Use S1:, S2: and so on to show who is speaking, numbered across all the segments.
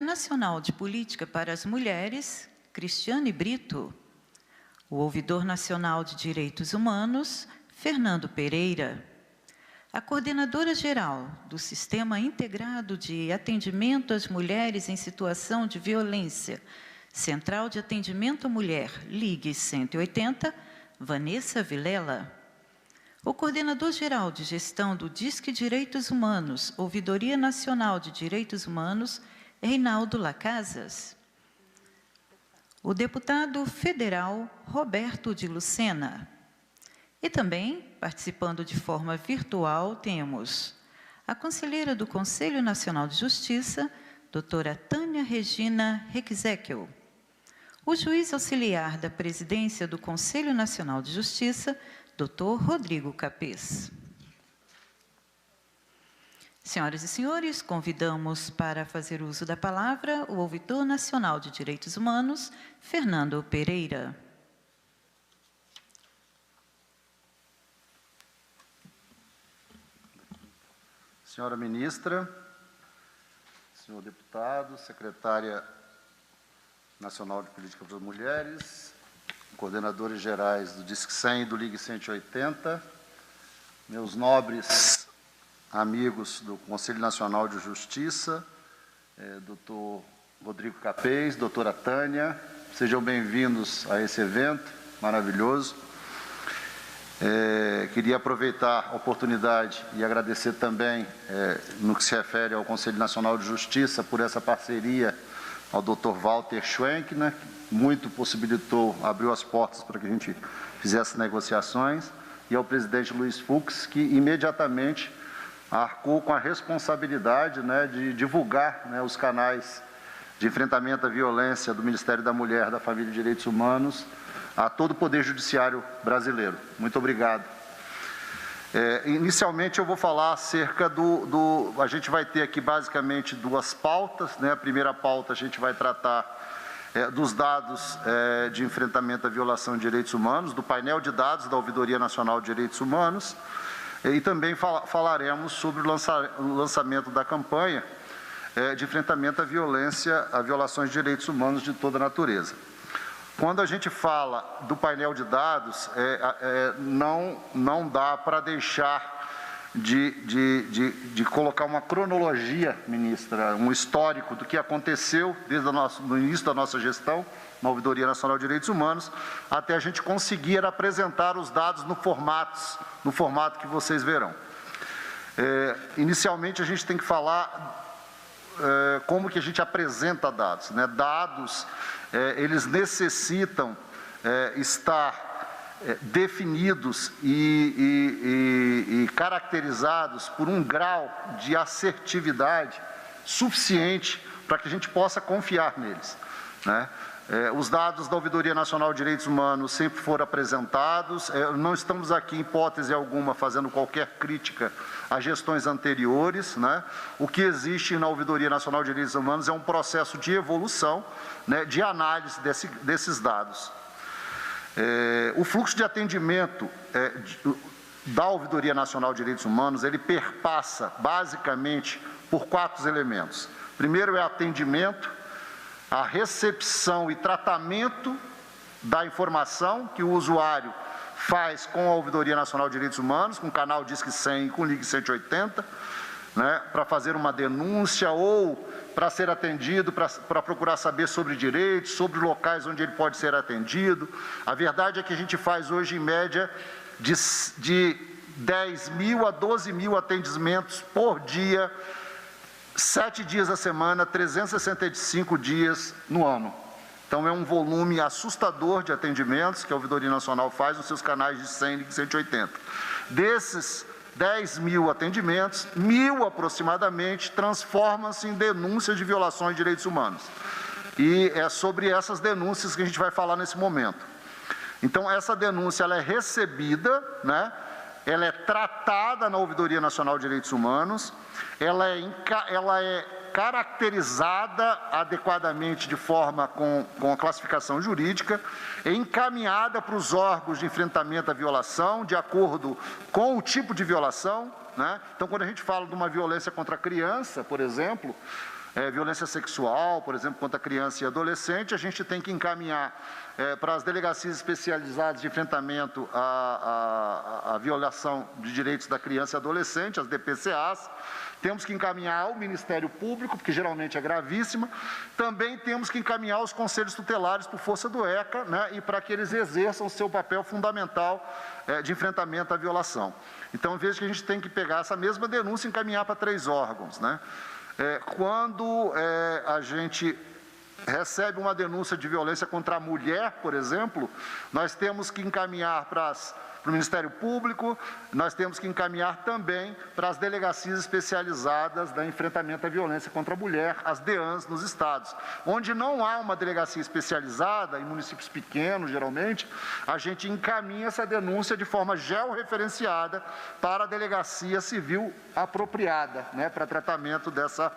S1: Nacional de Política para as Mulheres, Cristiane Brito. O Ouvidor Nacional de Direitos Humanos, Fernando Pereira. A Coordenadora-Geral do Sistema Integrado de Atendimento às Mulheres em Situação de Violência, Central de Atendimento à Mulher, Ligue 180, Vanessa Vilela. O Coordenador-Geral de Gestão do Disque Direitos Humanos, Ouvidoria Nacional de Direitos Humanos, Reinaldo Lacasas. O deputado federal Roberto de Lucena. E também, participando de forma virtual, temos a conselheira do Conselho Nacional de Justiça, doutora Tânia Regina Requezequel. O juiz auxiliar da presidência do Conselho Nacional de Justiça, doutor Rodrigo Capês. Senhoras e senhores, convidamos para fazer uso da palavra o Ouvidor Nacional de Direitos Humanos, Fernando Pereira.
S2: Senhora ministra, senhor deputado, secretária nacional de Política para as Mulheres, coordenadores gerais do Disque 100 e do Ligue 180, meus nobres amigos do Conselho Nacional de Justiça, doutor Rodrigo Capês, doutora Tânia, sejam bem-vindos a esse evento maravilhoso. Queria aproveitar a oportunidade e agradecer também, no que se refere ao Conselho Nacional de Justiça, por essa parceria ao Dr. Walter Schwenk, né, que muito possibilitou, abriu as portas para que a gente fizesse negociações, e ao presidente Luiz Fux, que imediatamente arcou com a responsabilidade, né, de divulgar, né, os canais de enfrentamento à violência do Ministério da Mulher, da Família e Direitos Humanos a todo o Poder Judiciário brasileiro. Muito obrigado. Inicialmente eu vou falar acerca a gente vai ter aqui basicamente duas pautas, né? A primeira pauta a gente vai tratar dos dados de enfrentamento à violação de direitos humanos, do painel de dados da Ouvidoria Nacional de Direitos Humanos, e também falaremos sobre o lançamento da campanha de enfrentamento à violência, a violações de direitos humanos de toda natureza. Quando a gente fala do painel de dados, não dá para deixar de colocar uma cronologia, ministra, um histórico do que aconteceu desde o início da nossa gestão na Ouvidoria Nacional de Direitos Humanos, até a gente conseguir apresentar os dados no formato que vocês verão. Inicialmente, a gente tem que falar como que a gente apresenta dados, né? Dados, eles necessitam estar definidos e caracterizados por um grau de assertividade suficiente para que a gente possa confiar neles, né? Os dados da Ouvidoria Nacional de Direitos Humanos sempre foram apresentados, não estamos aqui, em hipótese alguma, fazendo qualquer crítica a gestões anteriores, né? O que existe na Ouvidoria Nacional de Direitos Humanos é um processo de evolução, né, de análise desses dados. O fluxo de atendimento da Ouvidoria Nacional de Direitos Humanos, ele perpassa basicamente por 4 elementos. Primeiro é atendimento, a recepção e tratamento da informação que o usuário faz com a Ouvidoria Nacional de Direitos Humanos, com o canal Disque 100 e com o Ligue 180, né, para fazer uma denúncia ou para ser atendido, para procurar saber sobre direitos, sobre locais onde ele pode ser atendido. A verdade é que a gente faz hoje, em média, de 10 mil a 12 mil atendimentos por dia, 7 dias a semana, 365 dias no ano. Então, é um volume assustador de atendimentos que a Ouvidoria Nacional faz nos seus canais de 100 e 180. Desses 10 mil atendimentos, 1.000 aproximadamente transformam-se em denúncias de violações de direitos humanos. E é sobre essas denúncias que a gente vai falar nesse momento. Então, essa denúncia ela é recebida, né? Ela é tratada na Ouvidoria Nacional de Direitos Humanos, ela é caracterizada adequadamente de forma com a classificação jurídica, é encaminhada para os órgãos de enfrentamento à violação, de acordo com o tipo de violação, né? Então, quando a gente fala de uma violência contra a criança, por exemplo, violência sexual, por exemplo, contra criança e adolescente, a gente tem que encaminhar para as delegacias especializadas de enfrentamento à violação de direitos da criança e adolescente, as DPCAs. Temos que encaminhar ao Ministério Público, porque geralmente é gravíssima. Também temos que encaminhar os conselhos tutelares por força do ECA, né, e para que eles exerçam o seu papel fundamental de enfrentamento à violação. Então, vejo que a gente tem que pegar essa mesma denúncia e encaminhar para 3 órgãos, né? Quando a gente recebe uma denúncia de violência contra a mulher, por exemplo, nós temos que encaminhar para o Ministério Público, nós temos que encaminhar também para as delegacias especializadas de enfrentamento à violência contra a mulher, as DEANs, nos estados. Onde não há uma delegacia especializada, em municípios pequenos, geralmente, a gente encaminha essa denúncia de forma georreferenciada para a delegacia civil apropriada, né, para tratamento dessa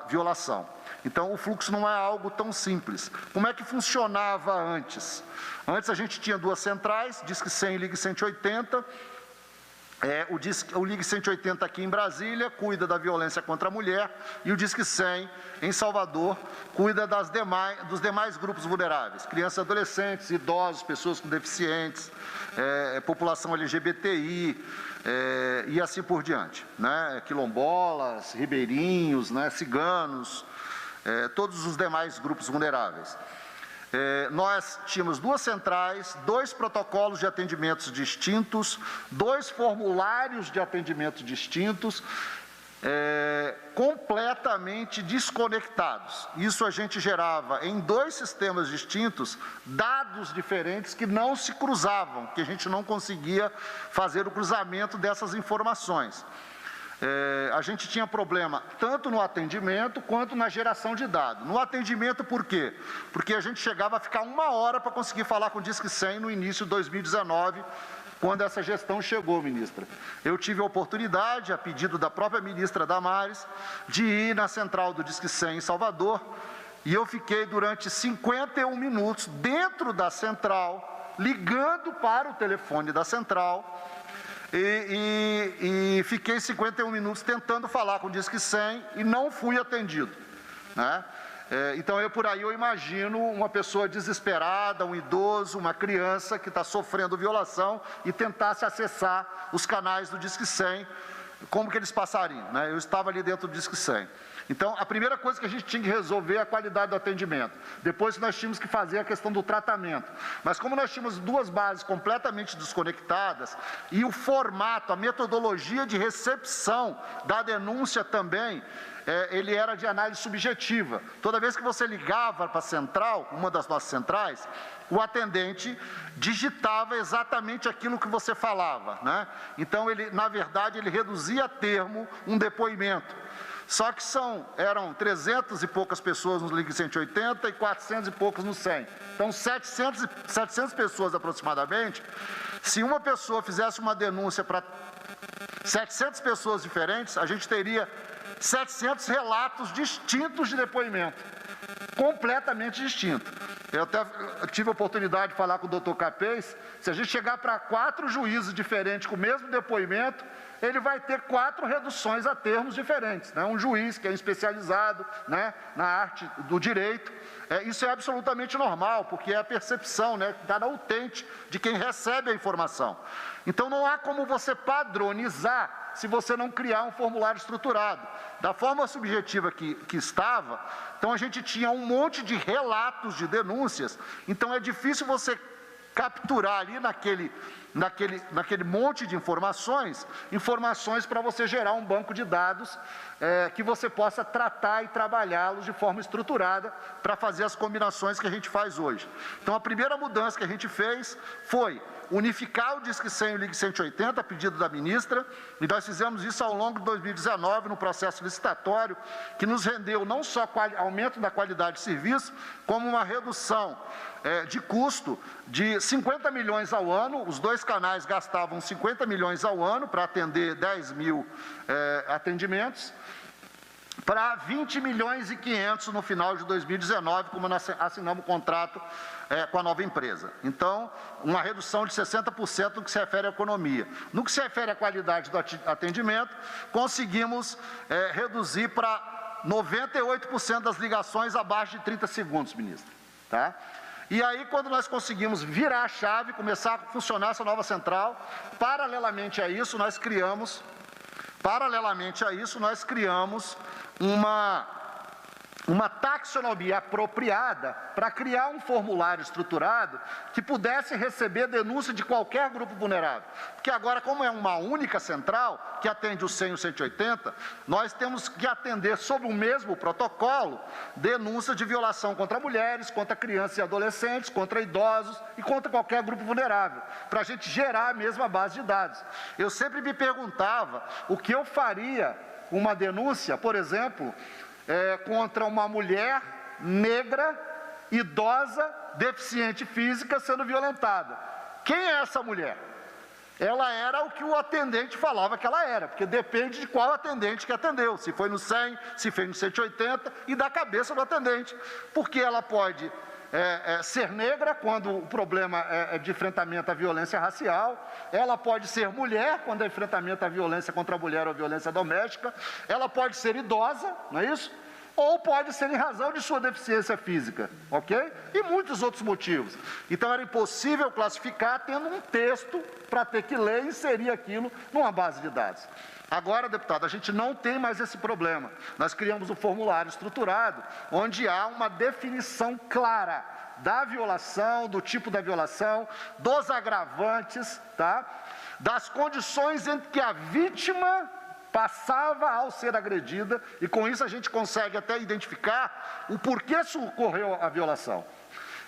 S2: violação. Então, o fluxo não é algo tão simples. Como é que funcionava antes? Antes a gente tinha 2 centrais, Disque 100 e Ligue 180. O Ligue 180 aqui em Brasília cuida da violência contra a mulher e o Disque 100 em Salvador cuida dos demais grupos vulneráveis, crianças e adolescentes, idosos, pessoas com deficientes, população LGBTI e assim por diante, né? Quilombolas, ribeirinhos, né? Ciganos, todos os demais grupos vulneráveis. Nós tínhamos 2 centrais, 2 protocolos de atendimentos distintos, 2 formulários de atendimento distintos, completamente desconectados. Isso a gente gerava em 2 sistemas distintos, dados diferentes que não se cruzavam, que a gente não conseguia fazer o cruzamento dessas informações. A gente tinha problema tanto no atendimento quanto na geração de dados. No atendimento, por quê? Porque a gente chegava a ficar 1 hora para conseguir falar com o Disque 100 no início de 2019, quando essa gestão chegou, ministra. Eu tive a oportunidade, a pedido da própria ministra Damares, de ir na central do Disque 100 em Salvador, e eu fiquei durante 51 minutos dentro da central, ligando para o telefone da central, e fiquei 51 minutos tentando falar com o Disque 100 e não fui atendido, né? Então, por aí eu imagino uma pessoa desesperada, um idoso, uma criança que está sofrendo violação e tentasse acessar os canais do Disque 100, como que eles passariam, né? Eu estava ali dentro do Disque 100. Então, a primeira coisa que a gente tinha que resolver é a qualidade do atendimento. Depois nós tínhamos que fazer a questão do tratamento. Mas como nós tínhamos 2 bases completamente desconectadas e o formato, a metodologia de recepção da denúncia também, ele era de análise subjetiva. Toda vez que você ligava para a central, uma das nossas centrais, o atendente digitava exatamente aquilo que você falava, né? Então, na verdade, ele reduzia a termo um depoimento. Só que eram 300 e poucas pessoas no Ligue 180 e 400 e poucos no 100. Então, 700 pessoas aproximadamente. Se uma pessoa fizesse uma denúncia para 700 pessoas diferentes, a gente teria 700 relatos distintos de depoimento, completamente distintos. Eu até tive a oportunidade de falar com o doutor Capês, se a gente chegar para 4 juízes diferentes com o mesmo depoimento, ele vai ter 4 reduções a termos diferentes, né? Um juiz que é especializado, né, na arte do direito, isso é absolutamente normal, porque é a percepção, né, que está na utente de quem recebe a informação. Então, não há como você padronizar se você não criar um formulário estruturado. Da forma subjetiva que estava, então a gente tinha um monte de relatos de denúncias, então é difícil você capturar ali naquele monte de informações para você gerar um banco de dados que você possa tratar e trabalhá-los de forma estruturada para fazer as combinações que a gente faz hoje. Então, a primeira mudança que a gente fez foi unificar o Disque 100 e o Ligue 180, a pedido da ministra, e nós fizemos isso ao longo de 2019, no processo licitatório, que nos rendeu não só aumento da qualidade de serviço, como uma redução de custo de 50 milhões ao ano. Os 2 canais gastavam 50 milhões ao ano para atender 10 mil atendimentos, para 20 milhões e 500 no final de 2019, como nós assinamos o contrato com a nova empresa. Então, uma redução de 60% no que se refere à economia. No que se refere à qualidade do atendimento, conseguimos reduzir para 98% das ligações abaixo de 30 segundos, ministro. Tá? E aí, quando nós conseguimos virar a chave, começar a funcionar essa nova central, paralelamente a isso, nós criamos uma taxonomia apropriada para criar um formulário estruturado que pudesse receber denúncia de qualquer grupo vulnerável. Porque agora, como é uma única central, que atende o 100 e o 180, nós temos que atender, sob o mesmo protocolo, denúncia de violação contra mulheres, contra crianças e adolescentes, contra idosos e contra qualquer grupo vulnerável, para a gente gerar a mesma base de dados. Eu sempre me perguntava o que eu faria com uma denúncia, por exemplo, contra uma mulher negra, idosa, deficiente física sendo violentada. Quem é essa mulher? Ela era o que o atendente falava que ela era, porque depende de qual atendente que atendeu, se foi no 100, se foi no 180 e da cabeça do atendente, porque ela pode ser negra quando o problema é de enfrentamento à violência racial, ela pode ser mulher quando é enfrentamento à violência contra a mulher ou violência doméstica, ela pode ser idosa, não é isso? Ou pode ser em razão de sua deficiência física, ok? E muitos outros motivos. Então era impossível classificar tendo um texto para ter que ler e inserir aquilo numa base de dados. Agora, deputado, a gente não tem mais esse problema. Nós criamos um formulário estruturado, onde há uma definição clara da violação, do tipo da violação, dos agravantes, tá? Das condições em que a vítima passava ao ser agredida, e com isso a gente consegue até identificar o porquê ocorreu a violação.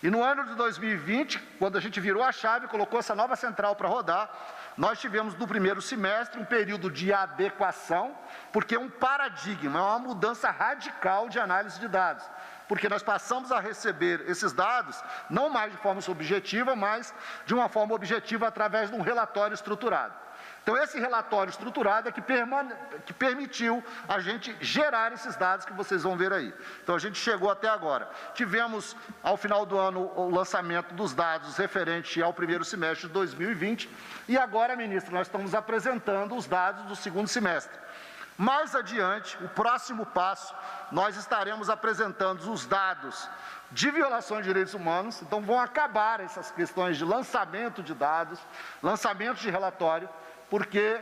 S2: E no ano de 2020, quando a gente virou a chave, colocou essa nova central para rodar, nós tivemos no primeiro semestre um período de adequação, porque é um paradigma, é uma mudança radical de análise de dados. Porque nós passamos a receber esses dados, não mais de forma subjetiva, mas de uma forma objetiva através de um relatório estruturado. Então, esse relatório estruturado é que permitiu a gente gerar esses dados que vocês vão ver aí. Então, a gente chegou até agora. Tivemos, ao final do ano, o lançamento dos dados referente ao primeiro semestre de 2020, e agora, ministro, nós estamos apresentando os dados do segundo semestre. Mais adiante, o próximo passo, nós estaremos apresentando os dados de violação de direitos humanos, então vão acabar essas questões de lançamento de dados, lançamento de relatório, porque,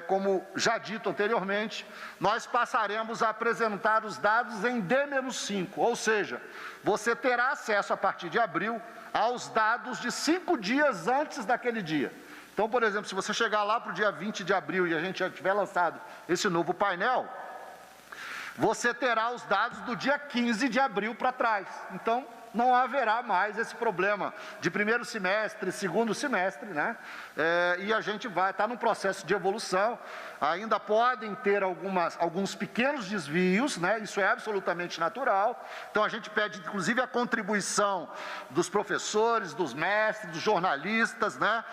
S2: como já dito anteriormente, nós passaremos a apresentar os dados em D-5, ou seja, você terá acesso a partir de abril aos dados de 5 dias antes daquele dia. Então, por exemplo, se você chegar lá para o dia 20 de abril e a gente já tiver lançado esse novo painel, você terá os dados do dia 15 de abril para trás. Então, não haverá mais esse problema de primeiro semestre, segundo semestre, né? E a gente vai estar num processo de evolução, ainda podem ter alguns pequenos desvios, né? Isso é absolutamente natural, então a gente pede inclusive a contribuição dos professores, dos mestres, dos jornalistas, né?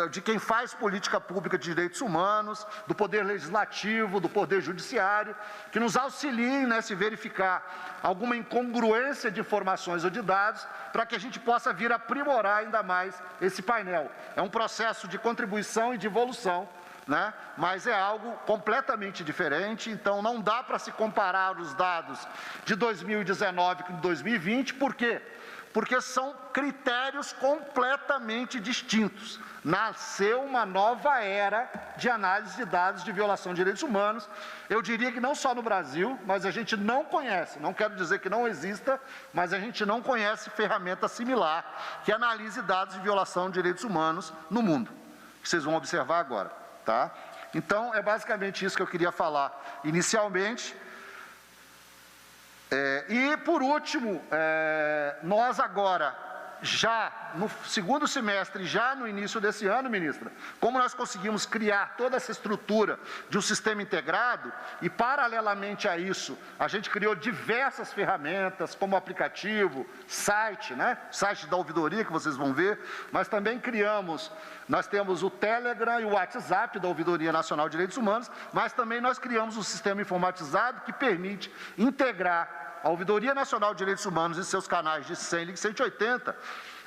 S2: De quem faz política pública de direitos humanos, do poder legislativo, do poder judiciário, que nos auxiliem, né, se verificar alguma incongruência de informações ou de dados, para que a gente possa vir aprimorar ainda mais esse painel. É um processo de contribuição e de evolução, né? Mas é algo completamente diferente, então não dá para se comparar os dados de 2019 com 2020, por quê? Porque são critérios completamente distintos. Nasceu uma nova era de análise de dados de violação de direitos humanos. Eu diria que não só no Brasil, mas a gente não conhece, não quero dizer que não exista, mas a gente não conhece ferramenta similar que analise dados de violação de direitos humanos no mundo, que vocês vão observar agora, tá? Então, é basicamente isso que eu queria falar inicialmente. E, por último, nós agora, já no segundo semestre, já no início desse ano, ministra, como nós conseguimos criar toda essa estrutura de um sistema integrado, e paralelamente a isso, a gente criou diversas ferramentas, como aplicativo, site, né? Site da ouvidoria, que vocês vão ver, mas também nós temos o Telegram e o WhatsApp da Ouvidoria Nacional de Direitos Humanos, mas também nós criamos um sistema informatizado que permite integrar a Ouvidoria Nacional de Direitos Humanos e seus canais de 100 e 180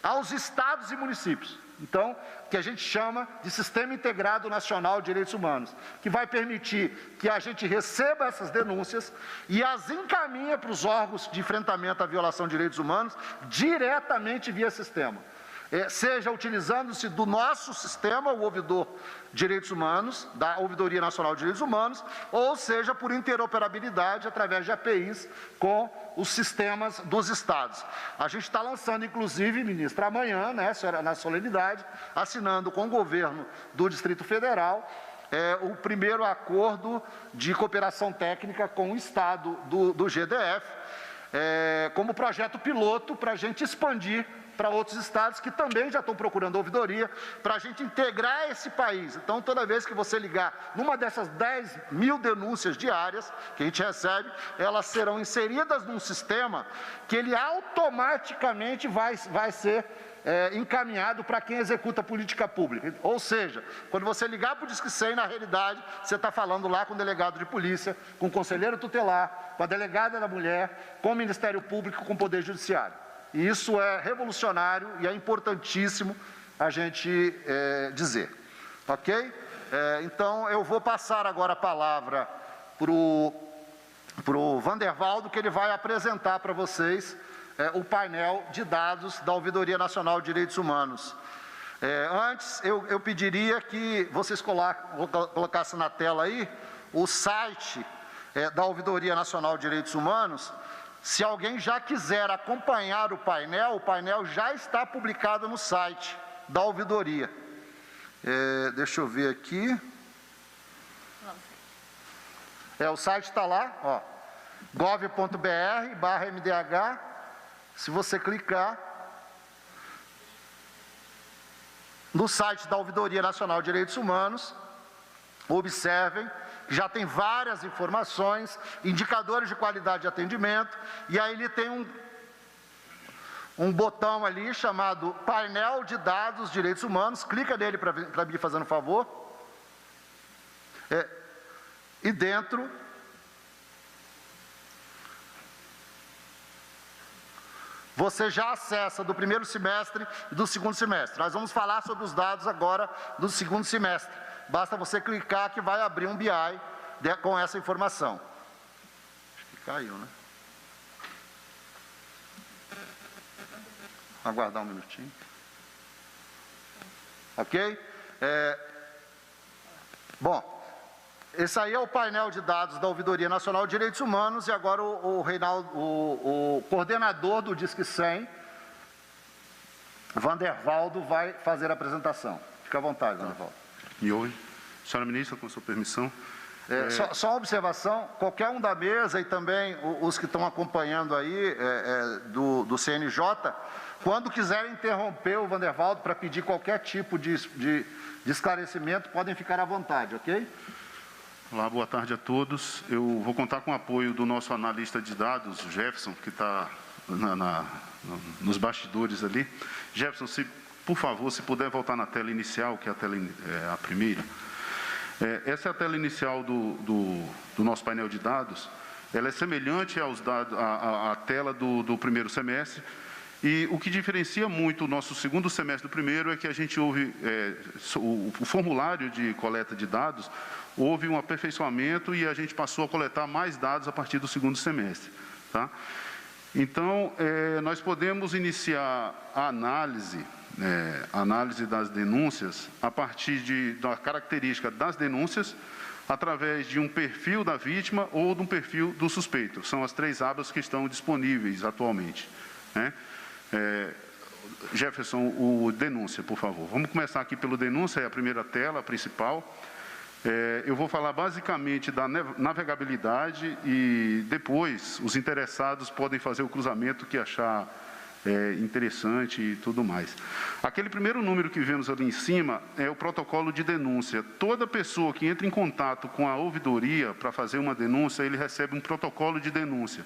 S2: aos estados e municípios. Então, que a gente chama de Sistema Integrado Nacional de Direitos Humanos, que vai permitir que a gente receba essas denúncias e as encaminhe para os órgãos de enfrentamento à violação de direitos humanos diretamente via sistema. Seja utilizando-se do nosso sistema, o ouvidor de direitos humanos, da Ouvidoria Nacional de Direitos Humanos, ou seja por interoperabilidade através de APIs com os sistemas dos estados. A gente está lançando, inclusive, ministra, amanhã, né, na solenidade, assinando com o governo do Distrito Federal, o primeiro acordo de cooperação técnica com o estado do GDF, como projeto piloto para a gente expandir para outros estados que também já estão procurando ouvidoria, para a gente integrar esse país. Então, toda vez que você ligar numa dessas 10 mil denúncias diárias que a gente recebe, elas serão inseridas num sistema que ele automaticamente vai ser encaminhado para quem executa a política pública. Ou seja, quando você ligar para o Disque 100, na realidade, você está falando lá com o delegado de polícia, com o conselheiro tutelar, com a delegada da mulher, com o Ministério Público, com o Poder Judiciário. E isso é revolucionário e é importantíssimo a gente dizer. Ok? Então, eu vou passar agora a palavra para o Vandervaldo, que ele vai apresentar para vocês o painel de dados da Ouvidoria Nacional de Direitos Humanos. Antes, eu pediria que vocês colocassem na tela aí o site da Ouvidoria Nacional de Direitos Humanos. Se alguém já quiser acompanhar o painel já está publicado no site da ouvidoria. Deixa eu ver aqui. O site está lá, ó, gov.br/MDH. Se você clicar no site da Ouvidoria Nacional de Direitos Humanos, observem, já tem várias informações, indicadores de qualidade de atendimento, e aí ele tem um botão ali chamado Painel de Dados de Direitos Humanos, clica nele para me fazendo um favor, e dentro você já acessa do primeiro semestre e do segundo semestre. Nós vamos falar sobre os dados agora do segundo semestre. Basta você clicar que vai abrir um BI com essa informação. Acho que caiu, né? Aguardar um minutinho. Ok? Bom, esse aí é o painel de dados da Ouvidoria Nacional de Direitos Humanos e agora o Reinaldo, o coordenador do Disque 100, Vandervaldo, vai fazer a apresentação. Fica à vontade, Vandervaldo.
S3: Oi, senhora ministra, com sua permissão.
S2: Só uma observação, qualquer um da mesa e também os que estão acompanhando aí do CNJ, quando quiserem interromper o Vandervaldo para pedir qualquer tipo de esclarecimento, podem ficar à vontade, ok?
S3: Olá, boa tarde a todos. Eu vou contar com o apoio do nosso analista de dados, Jefferson, que está nos bastidores ali. Jefferson, por favor, se puder voltar na tela inicial, que é a primeira. Essa é a tela inicial do nosso painel de dados. Ela é semelhante aos dados, à tela do primeiro semestre. E o que diferencia muito o nosso segundo semestre do primeiro é que a gente o formulário de coleta de dados, houve um aperfeiçoamento e a gente passou a coletar mais dados a partir do segundo semestre. Tá? Então, nós podemos iniciar a análise das denúncias a partir da característica das denúncias, através de um perfil da vítima ou de um perfil do suspeito. São as 3 abas que estão disponíveis atualmente. Né? Jefferson, o denúncia, por favor. Vamos começar aqui pelo denúncia, é a primeira tela, a principal. Eu vou falar basicamente da navegabilidade e depois os interessados podem fazer o cruzamento que achar interessante e tudo mais. Aquele primeiro número que vemos ali em cima é o protocolo de denúncia. Toda pessoa que entra em contato com a ouvidoria para fazer uma denúncia, ele recebe um protocolo de denúncia.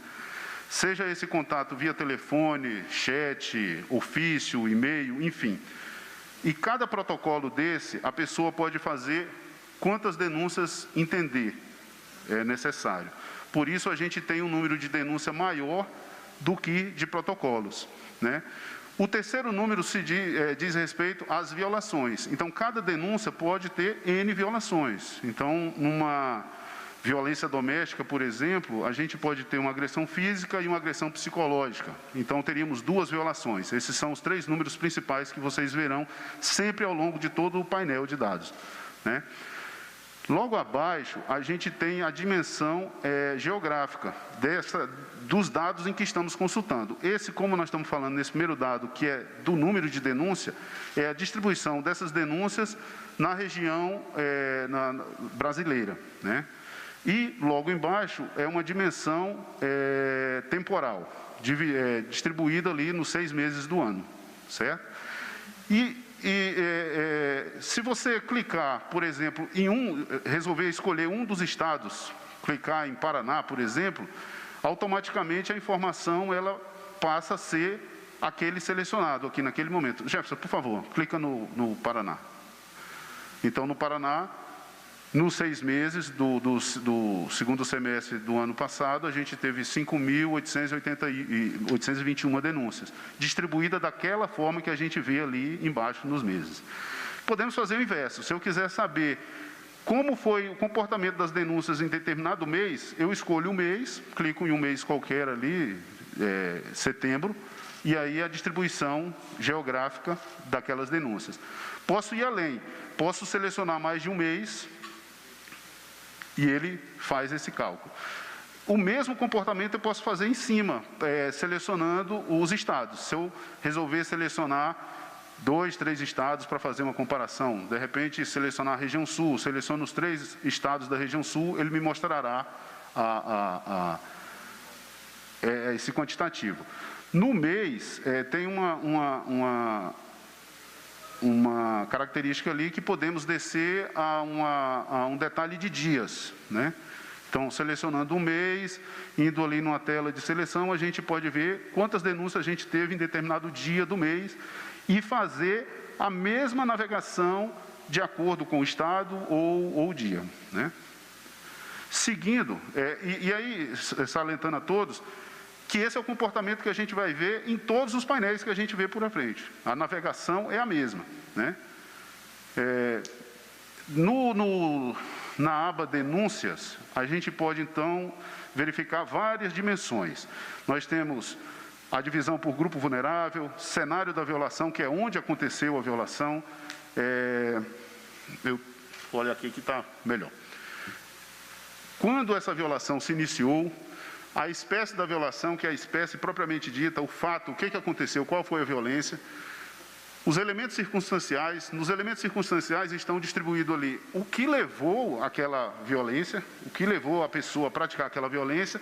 S3: Seja esse contato via telefone, chat, ofício, e-mail, enfim. E cada protocolo desse, a pessoa pode fazer quantas denúncias entender necessário. Por isso, a gente tem um número de denúncia maior do que de protocolos. Né? O terceiro número diz respeito às violações. Então, cada denúncia pode ter N violações. Então, numa violência doméstica, por exemplo, a gente pode ter uma agressão física e uma agressão psicológica. Então, teríamos 2 violações. Esses são os 3 números principais que vocês verão sempre ao longo de todo o painel de dados, né? Logo abaixo, a gente tem a dimensão geográfica dos dados em que estamos consultando. Esse, como nós estamos falando nesse primeiro dado, que é do número de denúncia, é a distribuição dessas denúncias na região brasileira, né? E, logo embaixo, é uma dimensão temporal, distribuída ali nos 6 meses do ano, certo? Se você clicar, por exemplo, resolver escolher um dos estados, clicar em Paraná, por exemplo, automaticamente a informação ela passa a ser aquele selecionado aqui naquele momento. Jefferson, por favor, clica no Paraná. Então, no Paraná, nos 6 meses do segundo semestre do ano passado, a gente teve 5.821 denúncias, distribuída daquela forma que a gente vê ali embaixo nos meses. Podemos fazer o inverso. Se eu quiser saber como foi o comportamento das denúncias em determinado mês, eu escolho o mês, clico em um mês qualquer ali, setembro, e aí a distribuição geográfica daquelas denúncias. Posso ir além, posso selecionar mais de um mês, e ele faz esse cálculo. O mesmo comportamento eu posso fazer em cima, selecionando os estados. Se eu resolver selecionar 2, 3 estados para fazer uma comparação, de repente selecionar a região sul, seleciono os 3 estados da região sul, ele me mostrará esse quantitativo. No mês, tem uma característica ali que podemos descer a um detalhe de dias, né? Então, selecionando um mês, indo ali numa tela de seleção, a gente pode ver quantas denúncias a gente teve em determinado dia do mês e fazer a mesma navegação de acordo com o estado ou o dia, né? Seguindo, e aí, salientando a todos, que esse é o comportamento que a gente vai ver em todos os painéis que a gente vê por à frente. A navegação é a mesma, né? Na aba denúncias, a gente pode, então, verificar várias dimensões. Nós temos a divisão por grupo vulnerável, cenário da violação, que é onde aconteceu a violação. Olha aqui que está melhor. Quando essa violação se iniciou, a espécie da violação, que é a espécie propriamente dita, o fato, o que aconteceu, qual foi a violência. Os elementos circunstanciais, nos elementos circunstanciais estão distribuídos ali o que levou àquela violência, o que levou a pessoa a praticar aquela violência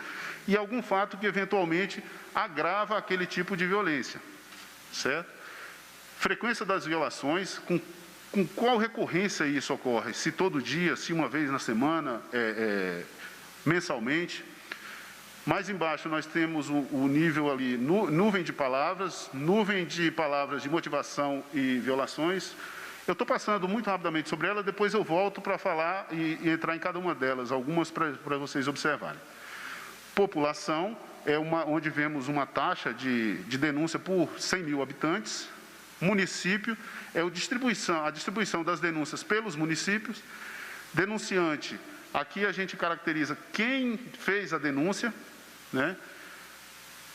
S3: e algum fato que eventualmente agrava aquele tipo de violência, certo? Frequência das violações, com qual recorrência isso ocorre, se todo dia, se uma vez na semana, mensalmente. Mais embaixo nós temos o nível ali, nuvem de palavras de motivação e violações. Eu estou passando muito rapidamente sobre ela, depois eu volto para falar e entrar em cada uma delas, algumas para vocês observarem. População é onde vemos uma taxa de denúncia por 100 mil habitantes. Município é a distribuição das denúncias pelos municípios. Denunciante, aqui a gente caracteriza quem fez a denúncia, né?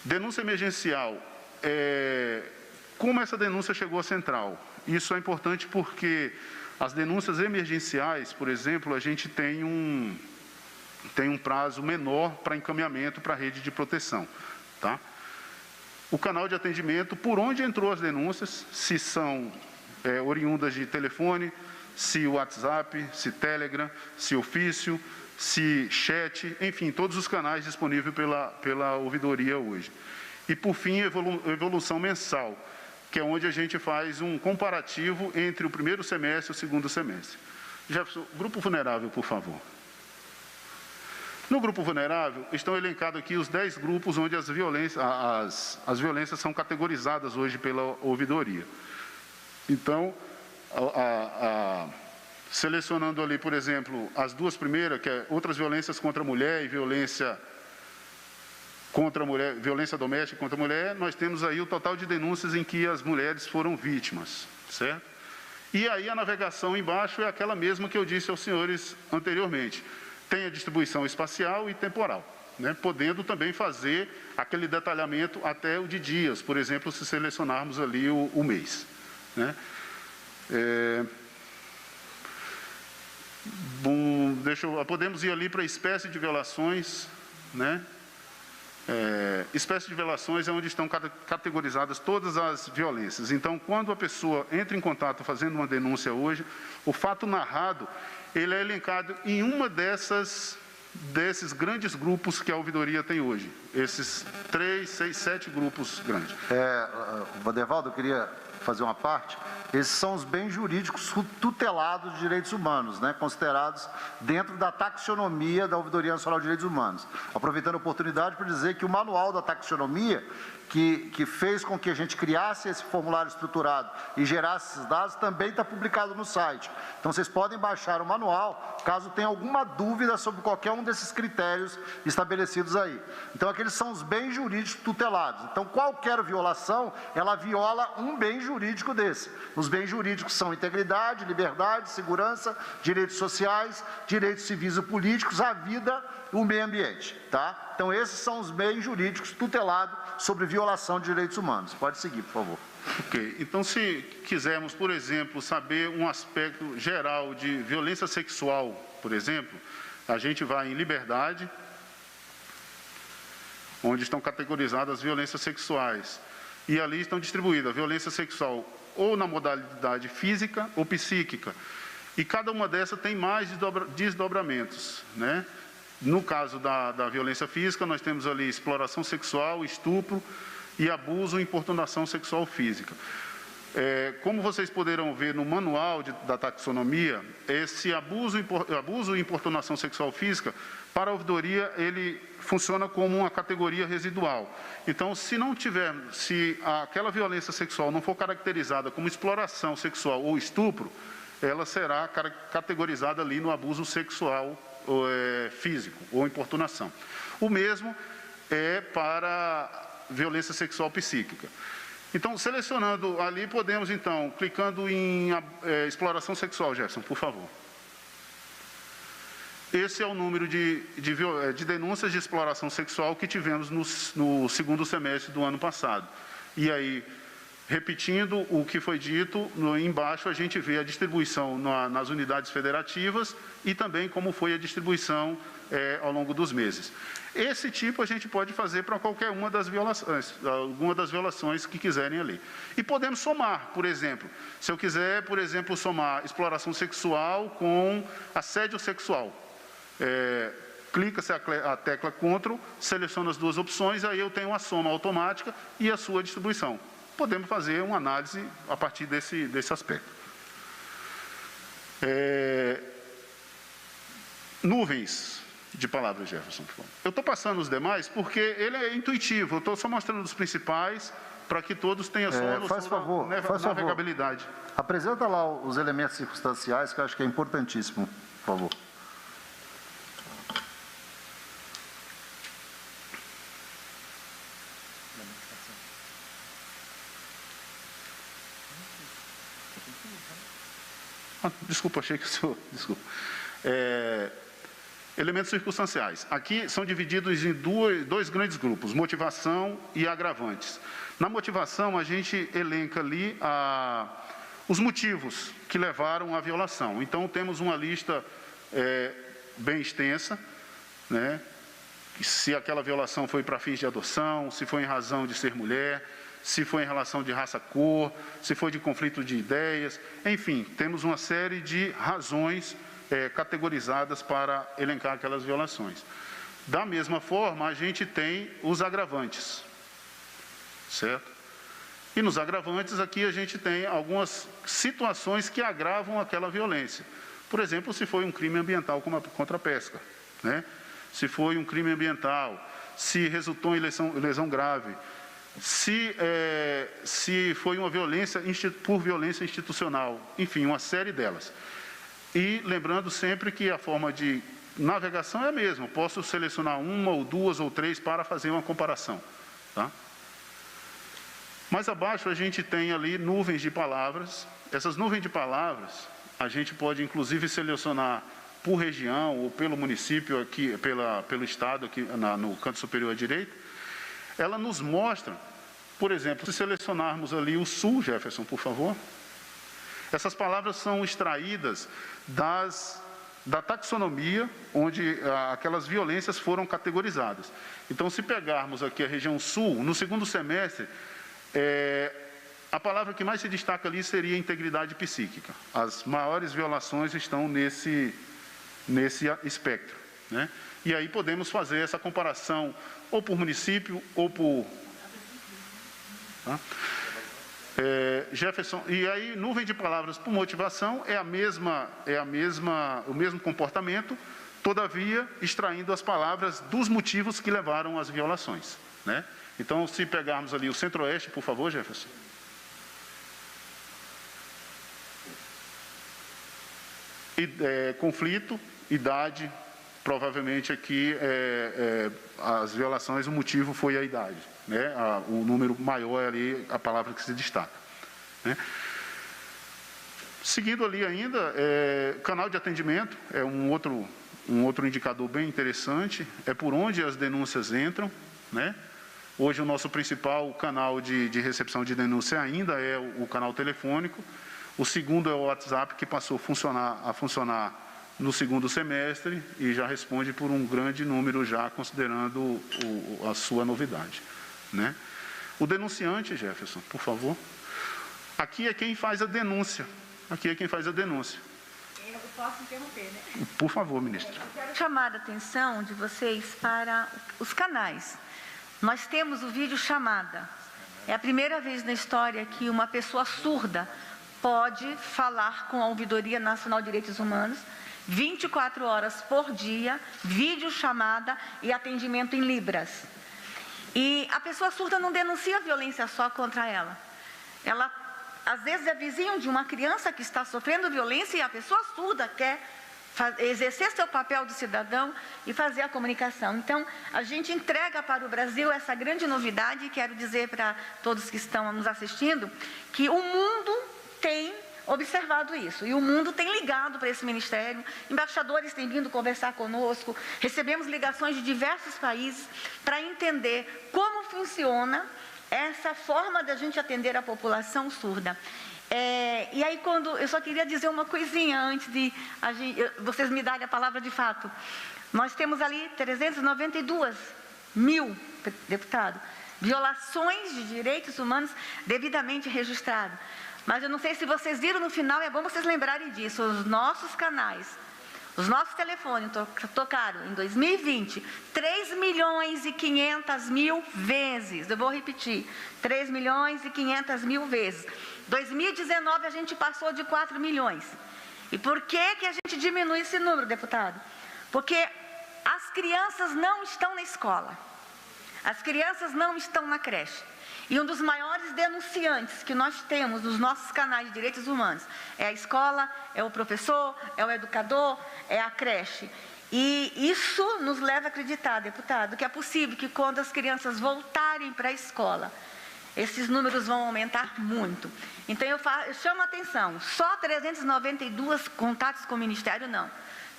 S3: Denúncia emergencial, como essa denúncia chegou à central. Isso é importante porque as denúncias emergenciais, por exemplo, a gente tem um prazo menor para encaminhamento para a rede de proteção, tá? O canal de atendimento, por onde entrou as denúncias, se são oriundas de telefone, se WhatsApp, se Telegram, se ofício, se chat, enfim, todos os canais disponíveis pela ouvidoria hoje. E, por fim, evolução mensal, que é onde a gente faz um comparativo entre o primeiro semestre e o segundo semestre. Jefferson, grupo vulnerável, por favor. No grupo vulnerável, estão elencados aqui os 10 grupos onde as violências são categorizadas hoje pela ouvidoria. Então, selecionando ali, por exemplo, as 2 primeiras, que é outras violências contra a mulher e violência contra a mulher, violência doméstica contra a mulher, nós temos aí o total de denúncias em que as mulheres foram vítimas, certo? E aí a navegação embaixo é aquela mesma que eu disse aos senhores anteriormente. Tem a distribuição espacial e temporal, né? Podendo também fazer aquele detalhamento até o de dias, por exemplo, se selecionarmos ali o mês, né? Bom, podemos ir ali para a espécie de violações, né? Espécie de violações é onde estão categorizadas todas as violências. Então, quando a pessoa entra em contato fazendo uma denúncia hoje, o fato narrado, ele é elencado em uma desses grandes grupos que a ouvidoria tem hoje. Esses 3, 6, 7 grupos grandes.
S2: Vadevaldo, eu queria fazer uma parte. Esses são os bens jurídicos tutelados de direitos humanos, né, considerados dentro da taxonomia da Ouvidoria Nacional de Direitos Humanos. Aproveitando a oportunidade para dizer que o manual da taxonomia, que fez com que a gente criasse esse formulário estruturado e gerasse esses dados, também está publicado no site. Então, vocês podem baixar o manual, caso tenha alguma dúvida sobre qualquer um desses critérios estabelecidos aí. Então, aqueles são os bens jurídicos tutelados. Então, qualquer violação, ela viola um bem jurídico desse. Os bens jurídicos são integridade, liberdade, segurança, direitos sociais, direitos civis e políticos, a vida e o meio ambiente, tá? Então, esses são os bens jurídicos tutelados sobre violação de direitos humanos. Pode seguir, por favor.
S3: Ok. Então, se quisermos, por exemplo, saber um aspecto geral de violência sexual, por exemplo, a gente vai em liberdade, onde estão categorizadas as violências sexuais. E ali estão distribuídas a violência sexual ou na modalidade física ou psíquica. E cada uma dessas tem mais desdobramentos, né? No caso da violência física, nós temos ali exploração sexual, estupro e abuso e importunação sexual física. Como vocês poderão ver no manual da taxonomia, esse abuso e importunação sexual física, para a ouvidoria, ele funciona como uma categoria residual. Então, se aquela violência sexual não for caracterizada como exploração sexual ou estupro, ela será categorizada ali no abuso sexual físico ou importunação. O mesmo é para violência sexual psíquica. Então, selecionando ali, podemos, então, clicando em exploração sexual, Jefferson, por favor. Esse é o número de denúncias de exploração sexual que tivemos no segundo semestre do ano passado. E aí, repetindo o que foi dito, embaixo a gente vê a distribuição nas unidades federativas e também como foi a distribuição ao longo dos meses. Esse tipo a gente pode fazer para qualquer uma das violações, alguma das violações que quiserem ali. E podemos somar, por exemplo, se eu quiser, por exemplo, somar exploração sexual com assédio sexual. Clica-se a tecla Ctrl, seleciona as duas opções, aí eu tenho a soma automática e a sua distribuição. Podemos fazer uma análise a partir desse aspecto. Nuvens de palavras, Jefferson, por favor. Eu estou passando os demais porque ele é intuitivo, eu estou só mostrando os principais para que todos tenham só a noção da navegabilidade.
S2: Apresenta lá os elementos circunstanciais, que eu acho que é importantíssimo, por favor.
S3: Desculpa, achei que o senhor... Desculpa. Elementos circunstanciais. Aqui são divididos em dois grandes grupos, motivação e agravantes. Na motivação, a gente elenca ali os motivos que levaram à violação. Então, temos uma lista bem extensa, né? Se aquela violação foi para fins de adoção, se foi em razão de ser mulher, se foi em relação de raça-cor, se foi de conflito de ideias, enfim, temos uma série de razões categorizadas para elencar aquelas violações. Da mesma forma, a gente tem os agravantes, certo? E nos agravantes, aqui a gente tem algumas situações que agravam aquela violência. Por exemplo, se foi um crime ambiental contra a pesca, né? Se foi um crime ambiental, se resultou em lesão grave, se foi uma violência por violência institucional, enfim, uma série delas. E lembrando sempre que a forma de navegação é a mesma, eu posso selecionar uma ou duas ou três para fazer uma comparação. Tá? Mais abaixo a gente tem ali nuvens de palavras. Essas nuvens de palavras, a gente pode inclusive selecionar por região ou pelo município, aqui, pelo estado, aqui no canto superior à direita. Ela nos mostra, por exemplo, se selecionarmos ali o sul, Jefferson, por favor. Essas palavras são extraídas da taxonomia, onde aquelas violências foram categorizadas. Então, se pegarmos aqui a região sul, no segundo semestre, a palavra que mais se destaca ali seria integridade psíquica. As maiores violações estão nesse espectro, né? E aí podemos fazer essa comparação ou por município ou por... Tá? Jefferson, e aí nuvem de palavras por motivação o mesmo comportamento, todavia extraindo as palavras dos motivos que levaram às violações, né? Então, se pegarmos ali o centro-oeste, por favor, Jefferson. Conflito, idade, provavelmente aqui as violações, o motivo foi a idade, né? O número maior é ali a palavra que se destaca, né? Seguindo ali ainda, canal de atendimento é um outro indicador bem interessante, é por onde as denúncias entram, né? Hoje o nosso principal canal de recepção de denúncia ainda é o canal telefônico. O segundo é o WhatsApp, que passou a funcionar no segundo semestre e já responde por um grande número, já considerando a sua novidade, né? O denunciante, Jefferson, por favor. Aqui é quem faz a denúncia. Aqui é quem faz a denúncia.
S4: Eu posso interromper, né?
S3: Por favor, ministra.
S4: Eu quero chamar a atenção de vocês para os canais. Nós temos o vídeo chamada. É a primeira vez na história que uma pessoa surda pode falar com a Ouvidoria Nacional de Direitos Humanos 24 horas por dia, vídeo chamada e atendimento em Libras. E a pessoa surda não denuncia violência só contra ela. Ela, às vezes, é vizinho de uma criança que está sofrendo violência e a pessoa surda quer exercer seu papel de cidadão e fazer a comunicação. Então, a gente entrega para o Brasil essa grande novidade e quero dizer para todos que estão nos assistindo que o mundo tem observado isso, e o mundo tem ligado para esse ministério, embaixadores têm vindo conversar conosco, recebemos ligações de diversos países para entender como funciona essa forma da gente atender a população surda. E aí, eu só queria dizer uma coisinha antes de vocês me darem a palavra de fato. Nós temos ali 392 mil, deputado, violações de direitos humanos devidamente registradas. Mas eu não sei se vocês viram no final, é bom vocês lembrarem disso. Os nossos canais, os nossos telefones tocaram em 2020 3.500.000 vezes. Eu vou repetir, 3.500.000 vezes. 2019 a gente passou de 4 milhões. E por que a gente diminui esse número, deputado? Porque as crianças não estão na escola. As crianças não estão na creche. E um dos maiores denunciantes que nós temos nos nossos canais de direitos humanos é a escola, é o professor, é o educador, é a creche. E isso nos leva a acreditar, deputado, que é possível que quando as crianças voltarem para a escola, esses números vão aumentar muito. Então eu chamo a atenção, só 392 contatos com o Ministério não.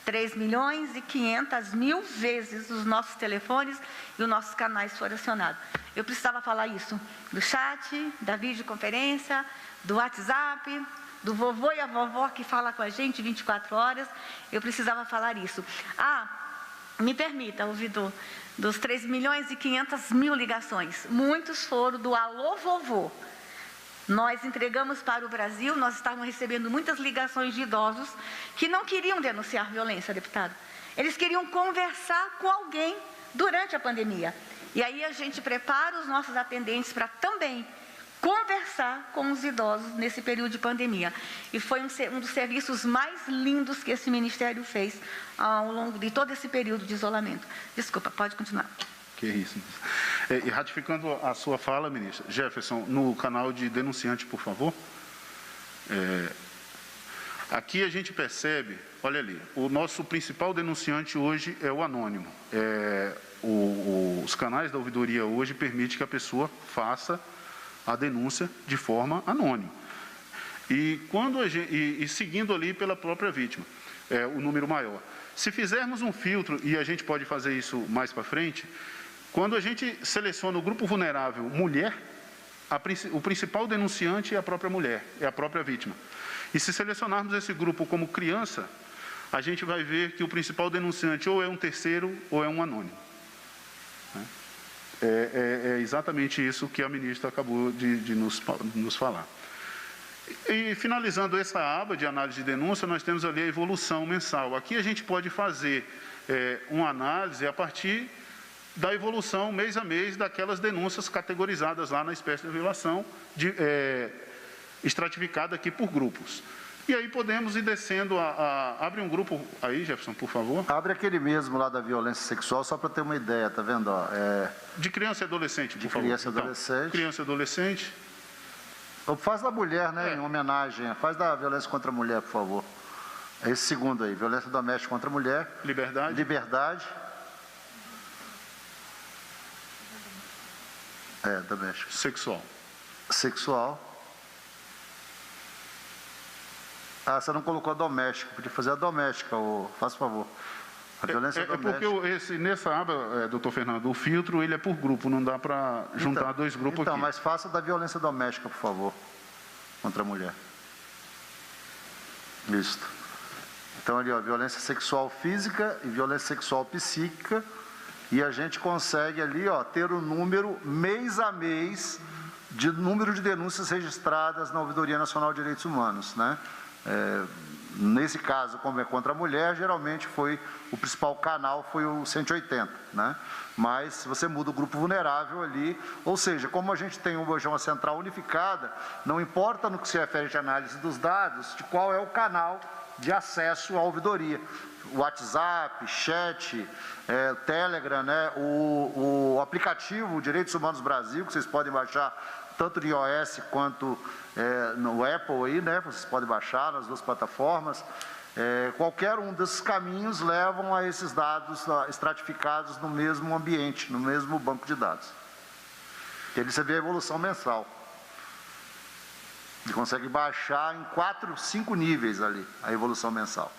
S4: 3.500.000 vezes os nossos telefones e os nossos canais foram acionados. Eu precisava falar isso do chat, da videoconferência, do WhatsApp, do vovô e a vovó que fala com a gente 24 horas. Eu precisava falar isso. Me permita, ouvidor, dos 3.500.000 ligações, muitos foram do Alô Vovô. Nós entregamos para o Brasil, nós estávamos recebendo muitas ligações de idosos que não queriam denunciar violência, deputado. Eles queriam conversar com alguém durante a pandemia. E aí a gente prepara os nossos atendentes para também conversar com os idosos nesse período de pandemia. E foi um dos serviços mais lindos que esse Ministério fez ao longo de todo esse período de isolamento. Desculpa, pode continuar.
S3: Que isso. E ratificando a sua fala, ministra, Jefferson, no canal de denunciante, por favor. Aqui a gente percebe olha ali, o nosso principal denunciante hoje é o anônimo. Os canais da ouvidoria hoje permitem que a pessoa faça a denúncia de forma anônima. E, seguindo ali pela própria vítima, o número maior. Se fizermos um filtro, e a gente pode fazer isso mais para frente, quando a gente seleciona o grupo vulnerável mulher, o principal denunciante é a própria mulher, é a própria vítima. E se selecionarmos esse grupo como criança, a gente vai ver que o principal denunciante ou é um terceiro ou é um anônimo. É exatamente isso que a ministra acabou de nos falar. E finalizando essa aba de análise de denúncia, nós temos ali a evolução mensal. Aqui a gente pode fazer uma análise a partir da evolução mês a mês daquelas denúncias categorizadas lá na espécie de violação, estratificada aqui por grupos. E aí podemos ir descendo, abre um grupo aí, Jefferson, por favor.
S2: Abre aquele mesmo lá da violência sexual, só para ter uma ideia, tá vendo?
S3: De criança e adolescente, por favor.
S2: De criança e adolescente.
S3: Então, criança e adolescente.
S2: Faz da mulher, né, em homenagem. Faz da violência contra a mulher, por favor. Esse segundo aí, violência doméstica contra a mulher.
S3: Liberdade.
S2: Liberdade. Doméstica.
S3: Sexual.
S2: Sexual. Você não colocou a doméstica, podia fazer a doméstica, faz favor. A violência doméstica.
S3: Porque nessa aba, doutor Fernando, o filtro ele é por grupo, não dá para juntar dois grupos aqui.
S2: Mas faça da violência doméstica, por favor, contra a mulher. Isso. Então ali, ó, violência sexual física e violência sexual psíquica, e a gente consegue ali, ó, ter o número mês a mês de número de denúncias registradas na Ouvidoria Nacional de Direitos Humanos, né? Nesse caso, como é contra a mulher, geralmente o principal canal foi o 180, né? Mas se você muda o grupo vulnerável ali, ou seja, como a gente tem hoje uma central unificada, não importa no que se refere à análise dos dados, de qual é o canal de acesso à ouvidoria. WhatsApp, chat, Telegram, né? O aplicativo Direitos Humanos Brasil, que vocês podem baixar tanto de iOS quanto no Apple aí, né? Vocês podem baixar nas duas plataformas. Qualquer um desses caminhos levam a esses dados estratificados no mesmo ambiente, no mesmo banco de dados. E ali você vê a evolução mensal. Ele consegue baixar em 4, 5 níveis ali, a evolução mensal.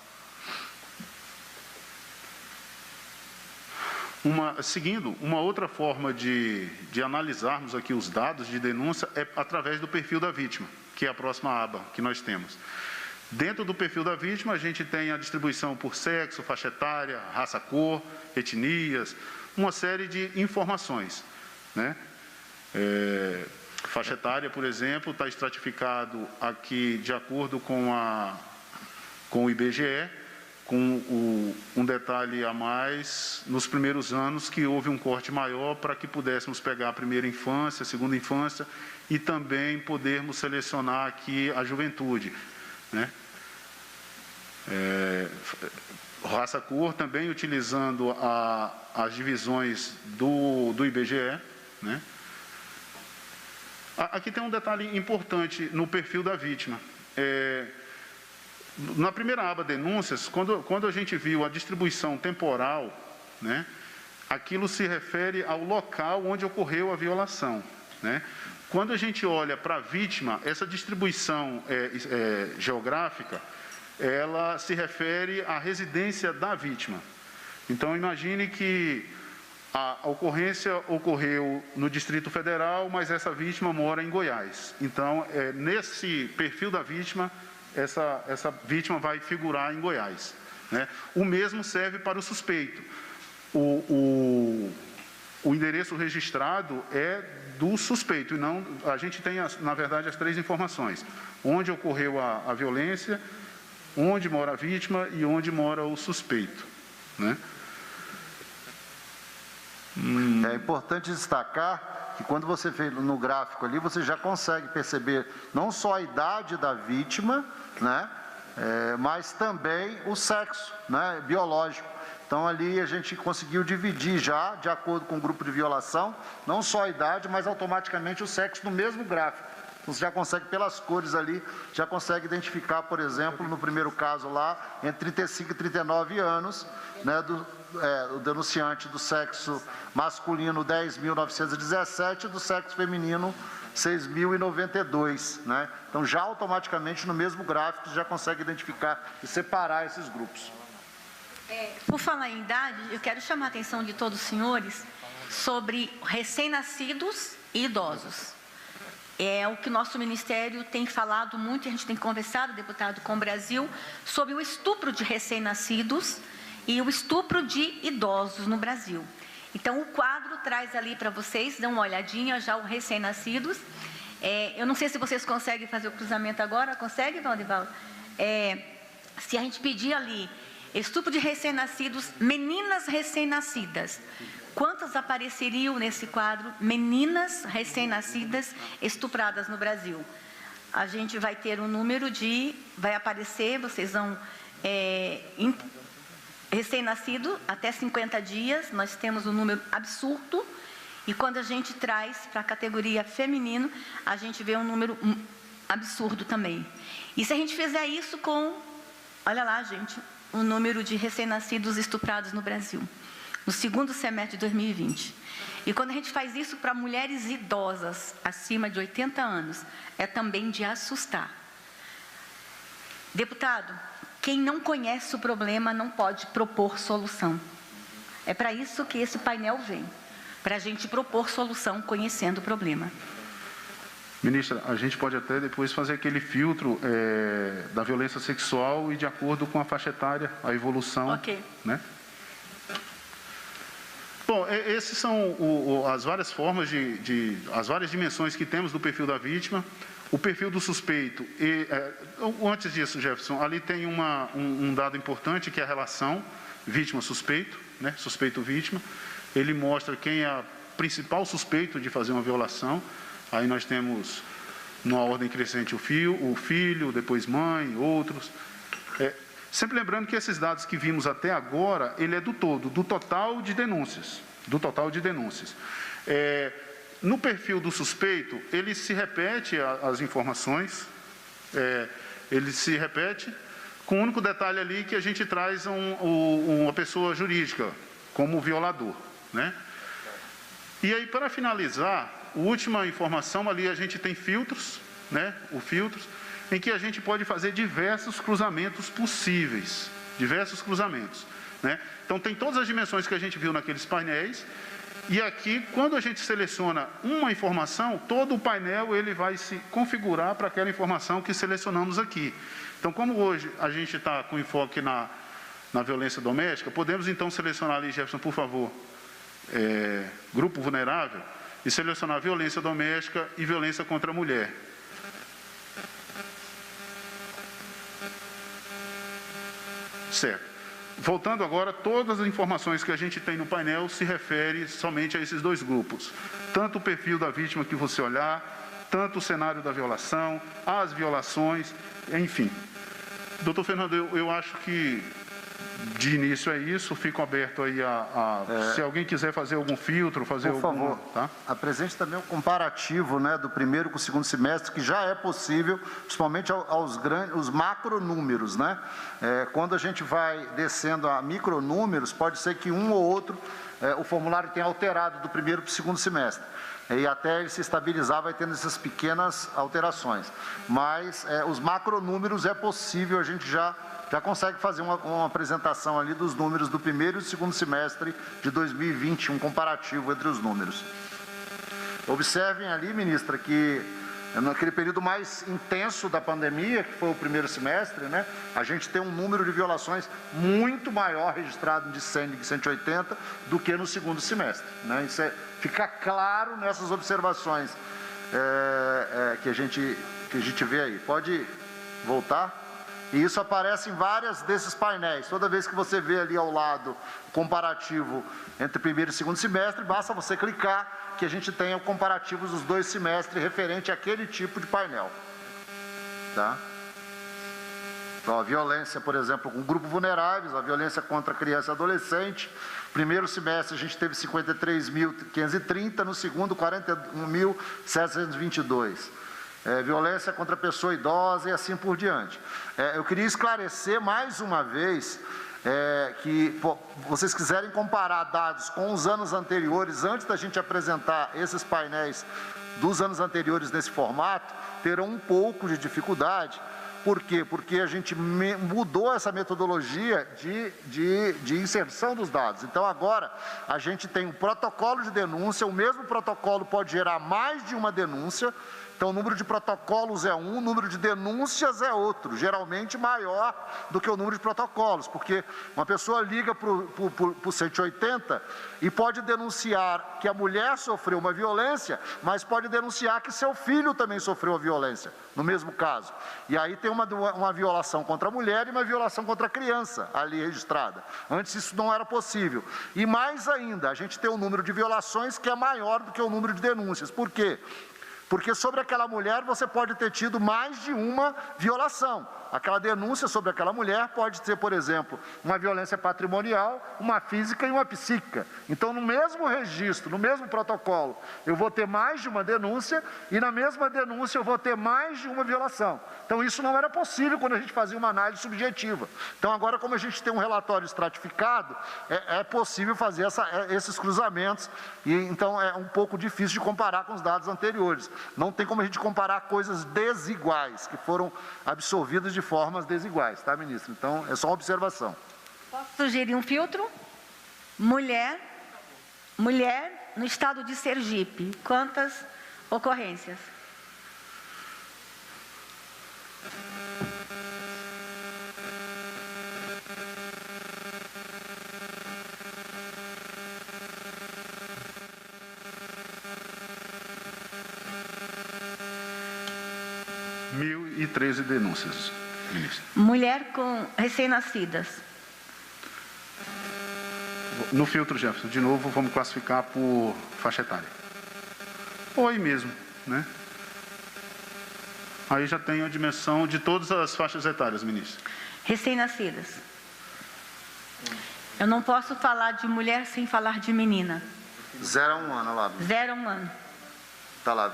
S3: Seguindo, uma outra forma de analisarmos aqui os dados de denúncia é através do perfil da vítima, que é a próxima aba que nós temos. Dentro do perfil da vítima, a gente tem a distribuição por sexo, faixa etária, raça, cor, etnias, uma série de informações, né? Faixa etária, por exemplo, está estratificado aqui de acordo com o IBGE, com um detalhe a mais, nos primeiros anos que houve um corte maior para que pudéssemos pegar a primeira infância, a segunda infância e também podermos selecionar aqui a juventude, né? Raça, cor, também utilizando as divisões do IBGE, né? Aqui tem um detalhe importante no perfil da vítima. Na primeira aba denúncias, quando a gente viu a distribuição temporal, né, aquilo se refere ao local onde ocorreu a violação, né? Quando a gente olha para a vítima, essa distribuição geográfica, ela se refere à residência da vítima. Então, imagine que a ocorrência ocorreu no Distrito Federal, mas essa vítima mora em Goiás. Então, nesse perfil da vítima, essa vítima vai figurar em Goiás, né? O mesmo serve para o suspeito. O endereço registrado é do suspeito, e não, a gente tem, na verdade, as 3 informações: onde ocorreu a violência, onde mora a vítima e onde mora o suspeito, né?
S2: É importante destacar que quando você fez no gráfico ali, você já consegue perceber não só a idade da vítima, né, mas também o sexo, né, biológico. Então ali a gente conseguiu dividir já, de acordo com o grupo de violação, não só a idade, mas automaticamente o sexo no mesmo gráfico. Então, você já consegue, pelas cores ali, já consegue identificar, por exemplo, no primeiro caso lá, entre 35 e 39 anos, né, o denunciante do sexo masculino 10.917 e do sexo feminino 6.092, né? Então, já automaticamente no mesmo gráfico, já consegue identificar e separar esses grupos.
S4: Por falar em idade, eu quero chamar a atenção de todos os senhores sobre recém-nascidos e idosos. É o que o nosso Ministério tem falado muito, a gente tem conversado, deputado, com o Brasil, sobre o estupro de recém-nascidos e o estupro de idosos no Brasil. Então, o quadro traz ali para vocês, dão uma olhadinha, já o recém-nascidos. Eu não sei se vocês conseguem fazer o cruzamento agora, consegue, Valdivaldo? Se a gente pedir ali, estupro de recém-nascidos, meninas recém-nascidas, quantas apareceriam nesse quadro, meninas recém-nascidas estupradas no Brasil? A gente vai ter um número vai aparecer, vocês vão... recém-nascido, até 50 dias, nós temos um número absurdo, e quando a gente traz para a categoria feminino, a gente vê um número absurdo também. E se a gente fizer isso com, olha lá, gente, o número de recém-nascidos estuprados no Brasil, no segundo semestre de 2020. E quando a gente faz isso para mulheres idosas, acima de 80 anos, é também de assustar. Deputado, quem não conhece o problema não pode propor solução. É para isso que esse painel vem, para a gente propor solução conhecendo o problema.
S3: Ministra, a gente pode até depois fazer aquele filtro da violência sexual e de acordo com a faixa etária, a evolução.
S4: Ok.
S3: Né? Bom, essas são as várias formas as várias dimensões que temos do perfil da vítima. O perfil do suspeito, antes disso, Jefferson, ali tem um dado importante, que é a relação vítima-suspeito, né? Suspeito-vítima. Ele mostra quem é o principal suspeito de fazer uma violação. Aí nós temos, numa ordem crescente, o filho, depois mãe, outros. Sempre lembrando que esses dados que vimos até agora, ele é do total de denúncias. No perfil do suspeito, ele se repete as informações, ele se repete, com o único detalhe ali que a gente traz uma pessoa jurídica como violador, né? E aí, para finalizar, a última informação ali, a gente tem filtros, né? Em que a gente pode fazer diversos cruzamentos possíveis, né? Então, tem todas as dimensões que a gente viu naqueles painéis. E aqui, quando a gente seleciona uma informação, todo o painel ele vai se configurar para aquela informação que selecionamos aqui. Então, como hoje a gente está com enfoque na violência doméstica, podemos então selecionar ali, Jefferson, por favor, grupo vulnerável, e selecionar violência doméstica e violência contra a mulher. Certo. Voltando agora, todas as informações que a gente tem no painel se referem somente a esses dois grupos. Tanto o perfil da vítima que você olhar, tanto o cenário da violação, as violações, enfim. Doutor Fernando, eu acho que de início é isso, fico aberto aí se alguém quiser fazer algum filtro,
S2: Por favor,
S3: tá?
S2: Apresente também um comparativo, né, do primeiro com o segundo semestre, que já é possível, principalmente os macronúmeros, né? Quando a gente vai descendo a micronúmeros, pode ser que um ou outro, o formulário tenha alterado do primeiro para o segundo semestre. E até ele se estabilizar, vai tendo essas pequenas alterações. Mas os macronúmeros é possível, a gente já consegue fazer uma apresentação ali dos números do primeiro e segundo semestre de 2020, um comparativo entre os números. Observem ali, ministra, que naquele período mais intenso da pandemia, que foi o primeiro semestre, né, a gente tem um número de violações muito maior registrado de 100 e 180 do que no segundo semestre, né? Isso fica claro nessas observações que a gente vê aí. Pode voltar? E isso aparece em vários desses painéis. Toda vez que você vê ali ao lado o comparativo entre o primeiro e o segundo semestre, basta você clicar que a gente tenha comparativos dos dois semestres referente àquele tipo de painel. Tá? Então, a violência, por exemplo, com grupo vulneráveis, a violência contra criança e adolescente. Primeiro semestre a gente teve 53.530, no segundo 41.722. violência contra a pessoa idosa e assim por diante. Eu queria esclarecer mais uma vez que vocês quiserem comparar dados com os anos anteriores, antes da gente apresentar esses painéis dos anos anteriores nesse formato, terão um pouco de dificuldade. Por quê? Porque a gente mudou essa metodologia de inserção dos dados. Então, agora, a gente tem um protocolo de denúncia, o mesmo protocolo pode gerar mais de uma denúncia. Então, o número de protocolos é um, o número de denúncias é outro, geralmente maior do que o número de protocolos, porque uma pessoa liga para o 180 e pode denunciar que a mulher sofreu uma violência, mas pode denunciar que seu filho também sofreu a violência, no mesmo caso. E aí tem uma violação contra a mulher e uma violação contra a criança ali registrada. Antes isso não era possível. E mais ainda, a gente tem um número de violações que é maior do que o número de denúncias. Por quê? Porque sobre aquela mulher você pode ter tido mais de uma violação. Aquela denúncia sobre aquela mulher pode ser, por exemplo, uma violência patrimonial, uma física e uma psíquica. Então, no mesmo registro, no mesmo protocolo, eu vou ter mais de uma denúncia e na mesma denúncia eu vou ter mais de uma violação. Então, isso não era possível quando a gente fazia uma análise subjetiva. Então, agora, como a gente tem um relatório estratificado, é possível fazer esses cruzamentos e, então, é um pouco difícil de comparar com os dados anteriores. Não tem como a gente comparar coisas desiguais, que foram absorvidas de formas desiguais, tá, ministro? Então, é só uma observação.
S4: Posso sugerir um filtro? Mulher no estado de Sergipe. Quantas ocorrências?
S3: E 13 denúncias, ministro.
S4: Mulher com recém-nascidas.
S3: No filtro, Jefferson, de novo, vamos classificar por faixa etária. Ou aí mesmo, né? Aí já tem a dimensão de todas as faixas etárias, ministro.
S4: Recém-nascidas. Eu não posso falar de mulher sem falar de menina.
S2: 0 a 1 ano, lá.
S4: 0 a 1 ano.
S2: Está lá,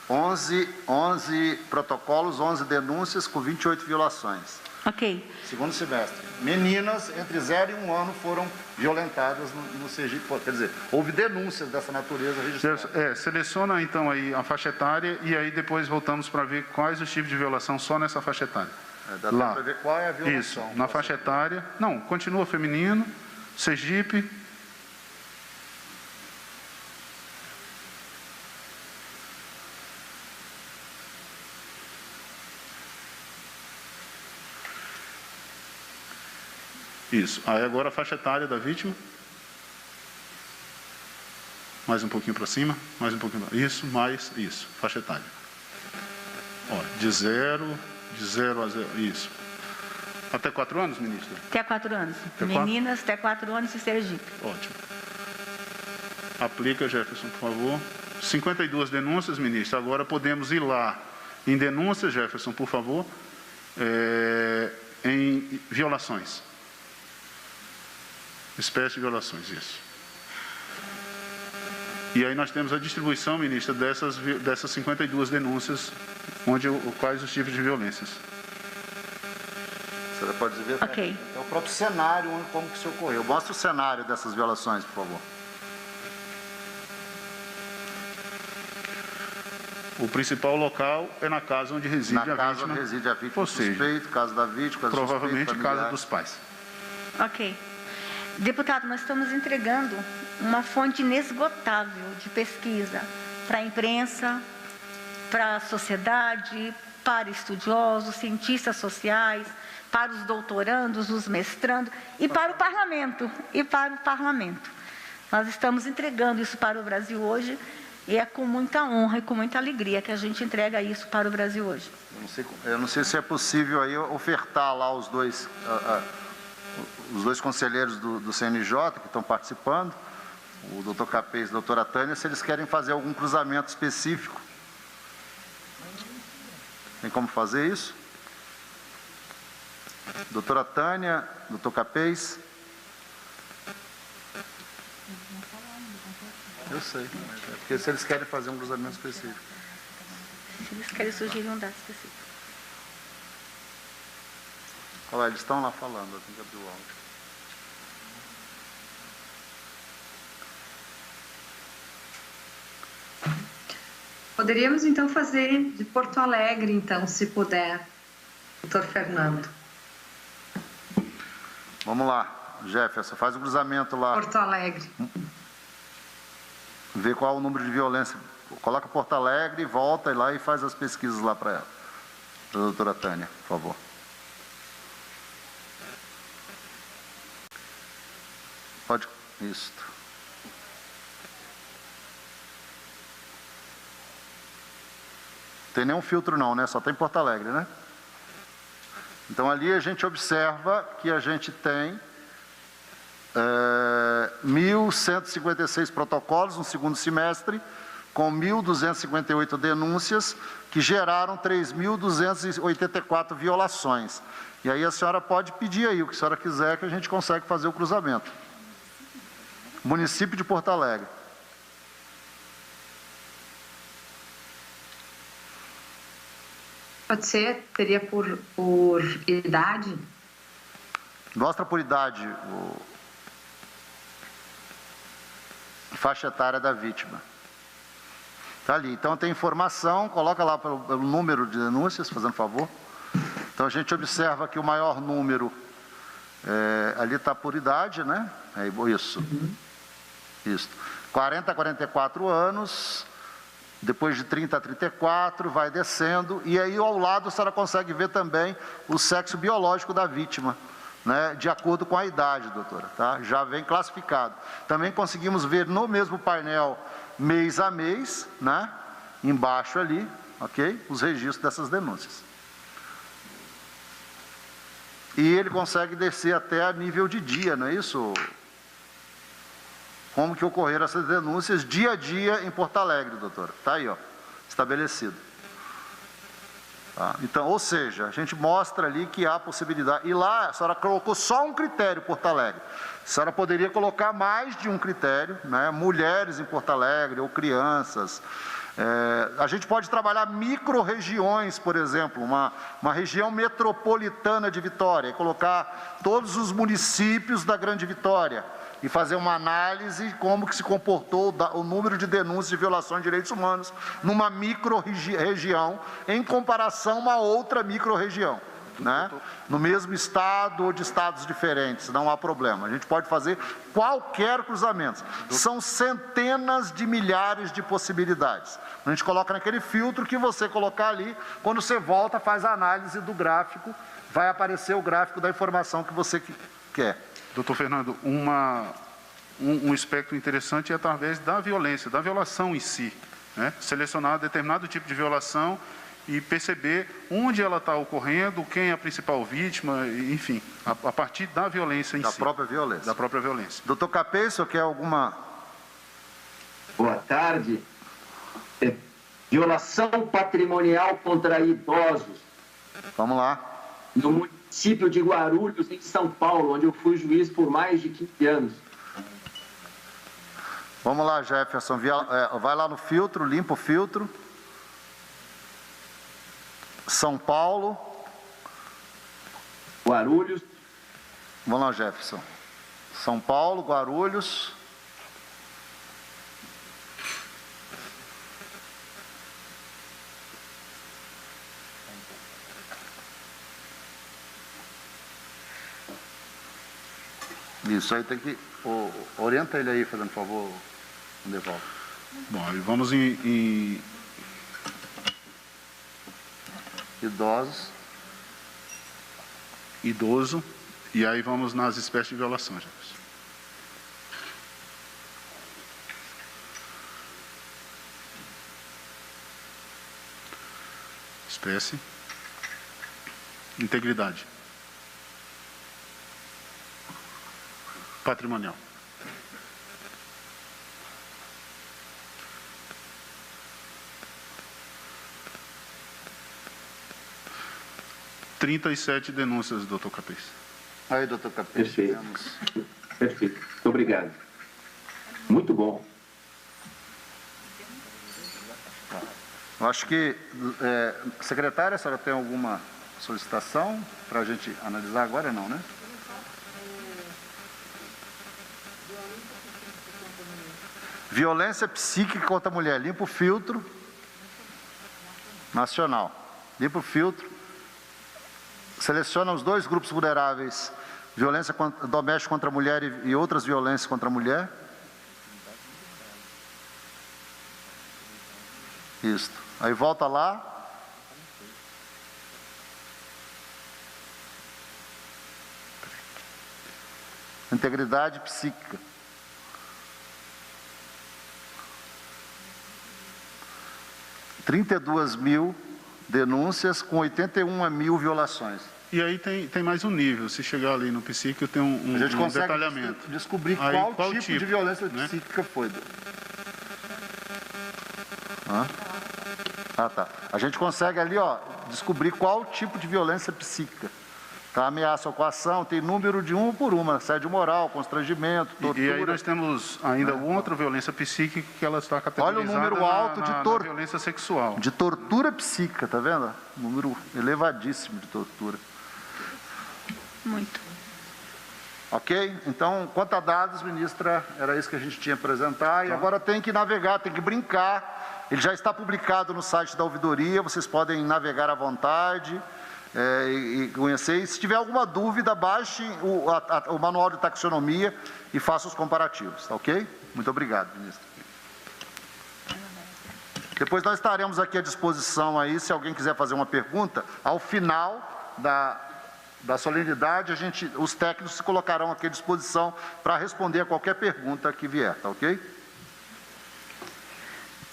S2: 11 protocolos, 11 denúncias com 28 violações.
S4: Ok.
S2: Segundo semestre. Meninas entre 0 e 1 ano foram violentadas no Sergipe. Quer dizer, houve denúncias dessa natureza registradas.
S3: Seleciona então aí a faixa etária e aí depois voltamos para ver quais os tipos de violação só nessa faixa etária.
S2: Dá para ver qual é a violação.
S3: Isso, na faixa etária. Não, continua feminino, Sergipe. Isso. Aí agora a faixa etária da vítima. Mais um pouquinho para cima. Mais um pouquinho para isso, mais isso. Faixa etária. Ó, de 0 a 0. Isso. Até 4 anos, ministro?
S4: Até 4 anos.
S3: Até
S4: Meninas até 4 anos em Sergipe.
S3: Ótimo. Aplica, Jefferson, por favor. 52 denúncias, ministro. Agora podemos ir lá em denúncias, Jefferson, por favor, em violações. Espécie de violações, isso. E aí nós temos a distribuição, ministra, dessas 52 denúncias, quais os tipos de violências.
S2: A senhora pode ver?
S4: Ok.
S2: É o próprio cenário, como que isso ocorreu. Mostra o cenário dessas violações, por favor.
S3: O principal local é na casa onde reside a vítima.
S2: Na casa onde reside a vítima,
S3: ou seja,
S2: suspeito, casa da vítima, casa
S3: provavelmente
S2: suspeito,
S3: casa dos pais.
S4: Ok. Deputado, nós estamos entregando uma fonte inesgotável de pesquisa para a imprensa, para a sociedade, para estudiosos, cientistas sociais, para os doutorandos, os mestrandos e para o parlamento. Nós estamos entregando isso para o Brasil hoje e é com muita honra e com muita alegria que a gente entrega isso para o Brasil hoje.
S2: Eu não sei se é possível aí ofertar lá os dois conselheiros do CNJ que estão participando, o doutor Capês e a doutora Tânia, se eles querem fazer algum cruzamento específico. Tem como fazer isso? Doutora Tânia, doutor Capês. Eu sei, mas é porque se eles querem fazer um cruzamento específico.
S4: Se eles querem sugerir um dado específico.
S2: Olha lá, eles estão lá falando, eu tenho que abrir o áudio.
S5: Poderíamos, então, fazer de Porto Alegre, então, se puder, doutor Fernando.
S2: Vamos lá, Jefferson, faz o cruzamento lá.
S5: Porto Alegre.
S2: Vê qual é o número de violência. Coloca Porto Alegre, volta lá e faz as pesquisas lá para ela. Para a doutora Tânia, por favor. Pode. Isto. Tem nenhum filtro não, né? Só tem Porto Alegre, né? Então ali a gente observa que a gente tem 1.156 protocolos no segundo semestre, com 1.258 denúncias, que geraram 3.284 violações. E aí a senhora pode pedir aí o que a senhora quiser, que a gente consegue fazer o cruzamento. Município de Porto Alegre.
S5: Pode ser? Teria por idade?
S2: Mostra por idade faixa etária da vítima. Está ali. Então tem informação, coloca lá pelo número de denúncias, fazendo favor. Então a gente observa que o maior número, ali está por idade, né? É isso. Isso. 40 a 44 anos, depois de 30 a 34, vai descendo, e aí ao lado a senhora consegue ver também o sexo biológico da vítima, né, de acordo com a idade, doutora, tá? Já vem classificado. Também conseguimos ver no mesmo painel, mês a mês, né, embaixo ali, ok? Os registros dessas denúncias. E ele consegue descer até a nível de dia, não é isso? Como que ocorreram essas denúncias dia a dia em Porto Alegre, doutora? Está aí, ó, estabelecido. Tá? Então, ou seja, a gente mostra ali que há possibilidade. E lá a senhora colocou só um critério, Porto Alegre. A senhora poderia colocar mais de um critério, né? Mulheres em Porto Alegre ou crianças. A gente pode trabalhar micro-regiões, por exemplo, uma região metropolitana de Vitória, e colocar todos os municípios da Grande Vitória, e fazer uma análise de como que se comportou o número de denúncias de violações de direitos humanos numa micro-região, em comparação a uma outra micro-região, né? No mesmo estado ou de estados diferentes, não há problema. A gente pode fazer qualquer cruzamento. São centenas de milhares de possibilidades. A gente coloca naquele filtro que você colocar ali, quando você volta, faz a análise do gráfico, vai aparecer o gráfico da informação que você quer.
S3: Doutor Fernando, um espectro interessante é através da violência, da violação em si, né? Selecionar determinado tipo de violação e perceber onde ela está ocorrendo, quem é a principal vítima, enfim, a partir da violência em si.
S2: Da própria violência.
S3: Da própria violência.
S2: Doutor Capê, o senhor quer alguma...
S6: Boa tarde. Violação patrimonial contra idosos.
S2: Vamos lá.
S6: No município de Guarulhos, em São Paulo, onde eu fui juiz por mais de 15 anos.
S2: Vamos lá, Jefferson. Vai lá no filtro, limpa o filtro. São Paulo.
S6: Guarulhos.
S2: Vamos lá, Jefferson. São Paulo, Guarulhos. Isso aí tem que... orienta ele aí, fazendo favor, Devaldo.
S3: Bom, e vamos em
S2: Idosos.
S3: Idoso, e aí vamos nas espécies de violações. Espécie. Integridade. Patrimonial. Trinta e 37 denúncias, doutor Capês.
S2: Aí, doutor Capês.
S6: Perfeito. Perfeito. Muito obrigado. Muito bom.
S2: Eu acho que, secretária, a senhora tem alguma solicitação para a gente analisar agora? Não, né? Violência psíquica contra a mulher. Limpa o filtro. Nacional. Limpa o filtro. Seleciona os 2 grupos vulneráveis. Violência doméstica contra a mulher e outras violências contra a mulher. Isso. Aí volta lá. Integridade psíquica. 32.000 denúncias com 81.000 violações.
S3: E aí tem mais um nível. Se chegar ali no psíquico, tem um
S2: a gente consegue
S3: detalhamento.
S2: Descobrir
S3: aí,
S2: qual tipo de violência psíquica foi. Tá. A gente consegue ali, descobrir qual tipo de violência psíquica. Tá, ameaça ou coação, tem número de uma por uma, assédio moral, constrangimento, tortura.
S3: E aí nós temos ainda outra violência psíquica que ela está categorizada.
S2: Olha o número alto de
S3: violência sexual.
S2: De tortura psíquica, tá vendo? Número elevadíssimo de tortura.
S4: Muito.
S2: Ok? Então, quanto a dados, ministra, era isso que a gente tinha a apresentar. E agora tem que navegar, tem que brincar. Ele já está publicado no site da ouvidoria, vocês podem navegar à vontade. E conhecer. E se tiver alguma dúvida, baixe o manual de taxonomia e faça os comparativos, tá ok? Muito obrigado, ministro. Depois nós estaremos aqui à disposição aí, se alguém quiser fazer uma pergunta, ao final da solenidade, os técnicos se colocarão aqui à disposição para responder a qualquer pergunta que vier, tá ok?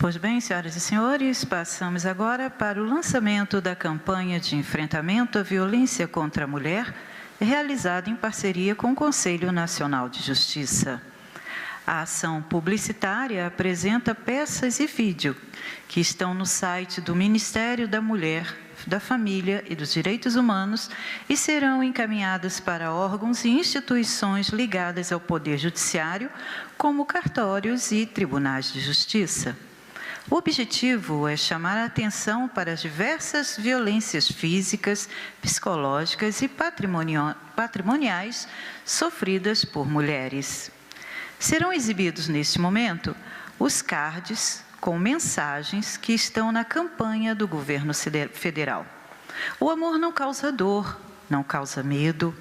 S1: Pois bem, senhoras e senhores, passamos agora para o lançamento da campanha de enfrentamento à violência contra a mulher, realizada em parceria com o Conselho Nacional de Justiça. A ação publicitária apresenta peças e vídeo que estão no site do Ministério da Mulher, da Família e dos Direitos Humanos e serão encaminhadas para órgãos e instituições ligadas ao Poder Judiciário, como cartórios e tribunais de justiça. O objetivo é chamar a atenção para as diversas violências físicas, psicológicas e patrimoniais sofridas por mulheres. Serão exibidos neste momento os cards com mensagens que estão na campanha do governo federal. O amor não causa dor, não causa medo,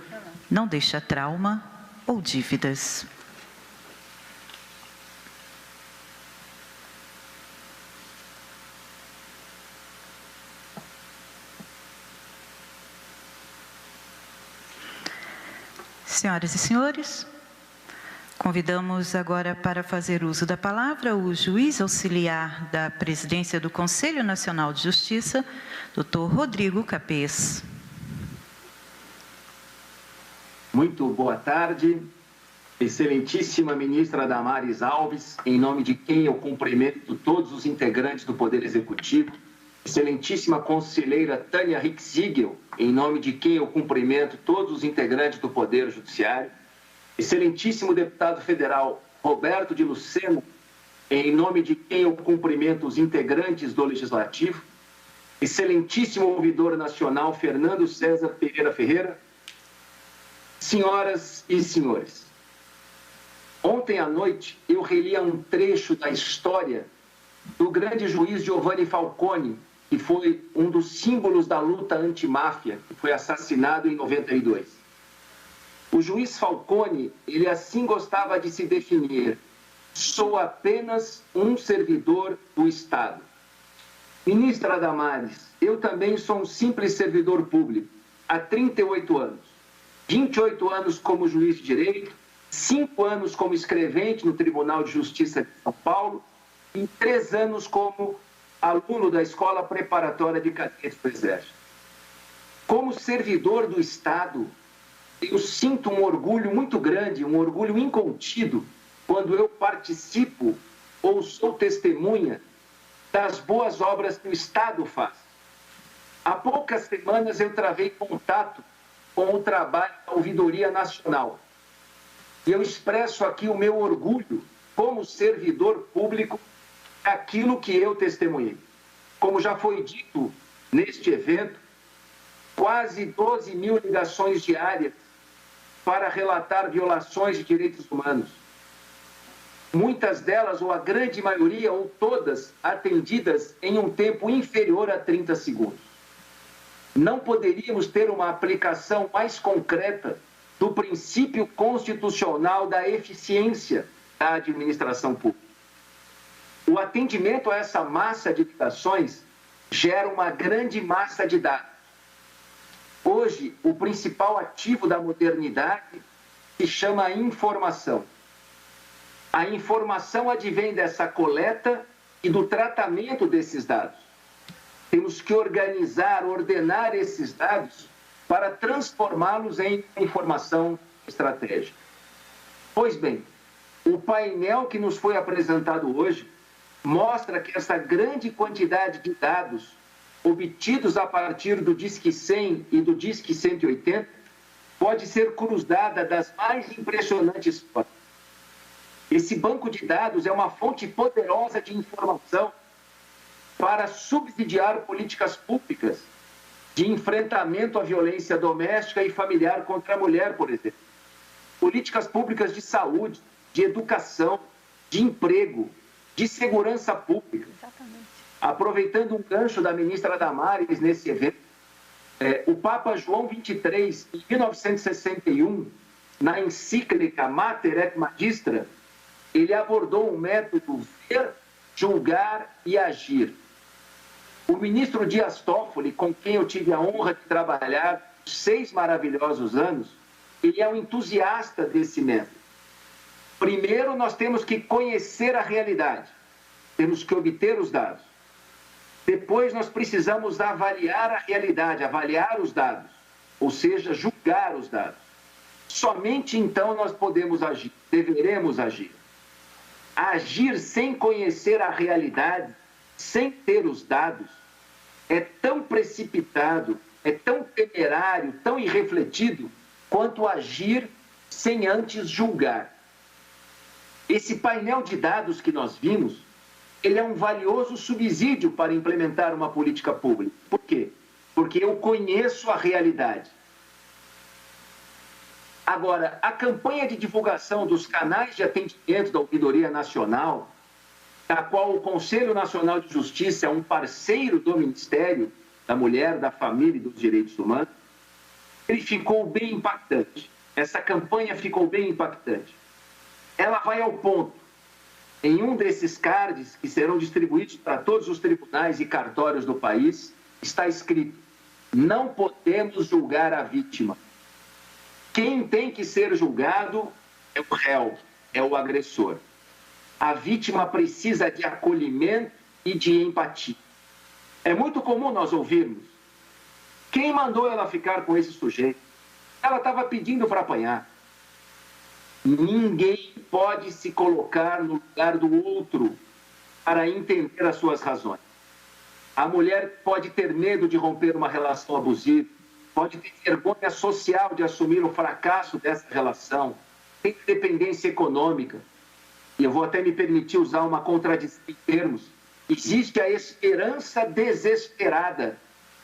S1: não deixa trauma ou dívidas. Senhoras e senhores, convidamos agora para fazer uso da palavra o juiz auxiliar da presidência do Conselho Nacional de Justiça, Dr. Rodrigo Capês.
S6: Muito boa tarde, excelentíssima ministra Damares Alves, em nome de quem eu cumprimento todos os integrantes do Poder Executivo, excelentíssima conselheira Tânia Hicksigel, em nome de quem eu cumprimento todos os integrantes do Poder Judiciário, excelentíssimo deputado federal Roberto de Lucena, em nome de quem eu cumprimento os integrantes do Legislativo, excelentíssimo ouvidor nacional Fernando César Pereira Ferreira, senhoras e senhores, ontem à noite eu relia um trecho da história do grande juiz Giovanni Falcone, que foi um dos símbolos da luta antimáfia, que foi assassinado em 92. O juiz Falcone, ele assim gostava de se definir: sou apenas um servidor do Estado. Ministra Damares, eu também sou um simples servidor público, há 38 anos. 28 anos como juiz de direito, 5 anos como escrevente no Tribunal de Justiça de São Paulo e 3 anos como aluno da Escola Preparatória de Cadetes do Exército. Como servidor do Estado, eu sinto um orgulho muito grande, um orgulho incontido, quando eu participo ou sou testemunha das boas obras que o Estado faz. Há poucas semanas eu travei contato com o trabalho da Ouvidoria Nacional. E eu expresso aqui o meu orgulho como servidor público daquilo que eu testemunhei. Como já foi dito neste evento, quase 12 mil ligações diárias para relatar violações de direitos humanos. Muitas delas, ou a grande maioria, ou todas, atendidas em um tempo inferior a 30 segundos. Não poderíamos ter uma aplicação mais concreta do princípio constitucional da eficiência da administração pública. O atendimento a essa massa de ligações gera uma grande massa de dados. Hoje, o principal ativo da modernidade se chama informação. A informação advém dessa coleta e do tratamento desses dados. Temos que organizar, ordenar esses dados para transformá-los em informação estratégica. Pois bem, o painel que nos foi apresentado hoje mostra que essa grande quantidade de dados obtidos a partir do Disque 100 e do Disque 180 pode ser cruzada das mais impressionantes formas. Esse banco de dados é uma fonte poderosa de informação para subsidiar políticas públicas de enfrentamento à violência doméstica e familiar contra a mulher, por exemplo. Políticas públicas de saúde, de educação, de emprego, de segurança pública.
S4: Exatamente.
S6: Aproveitando um gancho da ministra Damares nesse evento, o Papa João XXIII, em 1961, na encíclica Mater et Magistra, ele abordou um método ver, julgar e agir. O ministro Dias Toffoli, com quem eu tive a honra de trabalhar 6 maravilhosos anos, ele é um entusiasta desse método. Primeiro, nós temos que conhecer a realidade, temos que obter os dados. Depois, nós precisamos avaliar a realidade, avaliar os dados, ou seja, julgar os dados. Somente então nós podemos agir, deveremos agir. Agir sem conhecer a realidade, sem ter os dados, é tão precipitado, é tão temerário, tão irrefletido, quanto agir sem antes julgar. Esse painel de dados que nós vimos, ele é um valioso subsídio para implementar uma política pública. Por quê? Porque eu conheço a realidade. Agora, a campanha de divulgação dos canais de atendimento da Ouvidoria Nacional, da qual o Conselho Nacional de Justiça é um parceiro do Ministério da Mulher, da Família e dos Direitos Humanos, ele ficou bem impactante. Essa campanha ficou bem impactante. Ela vai ao ponto. Em um desses cards, que serão distribuídos para todos os tribunais e cartórios do país, está escrito: não podemos julgar a vítima. Quem tem que ser julgado é o réu, é o agressor. A vítima precisa de acolhimento e de empatia. É muito comum nós ouvirmos: quem mandou ela ficar com esse sujeito? Ela estava pedindo para apanhar. Ninguém pode se colocar no lugar do outro para entender as suas razões. A mulher pode ter medo de romper uma relação abusiva, pode ter vergonha social de assumir o fracasso dessa relação, tem dependência econômica. E eu vou até me permitir usar uma contradição em termos. Existe a esperança desesperada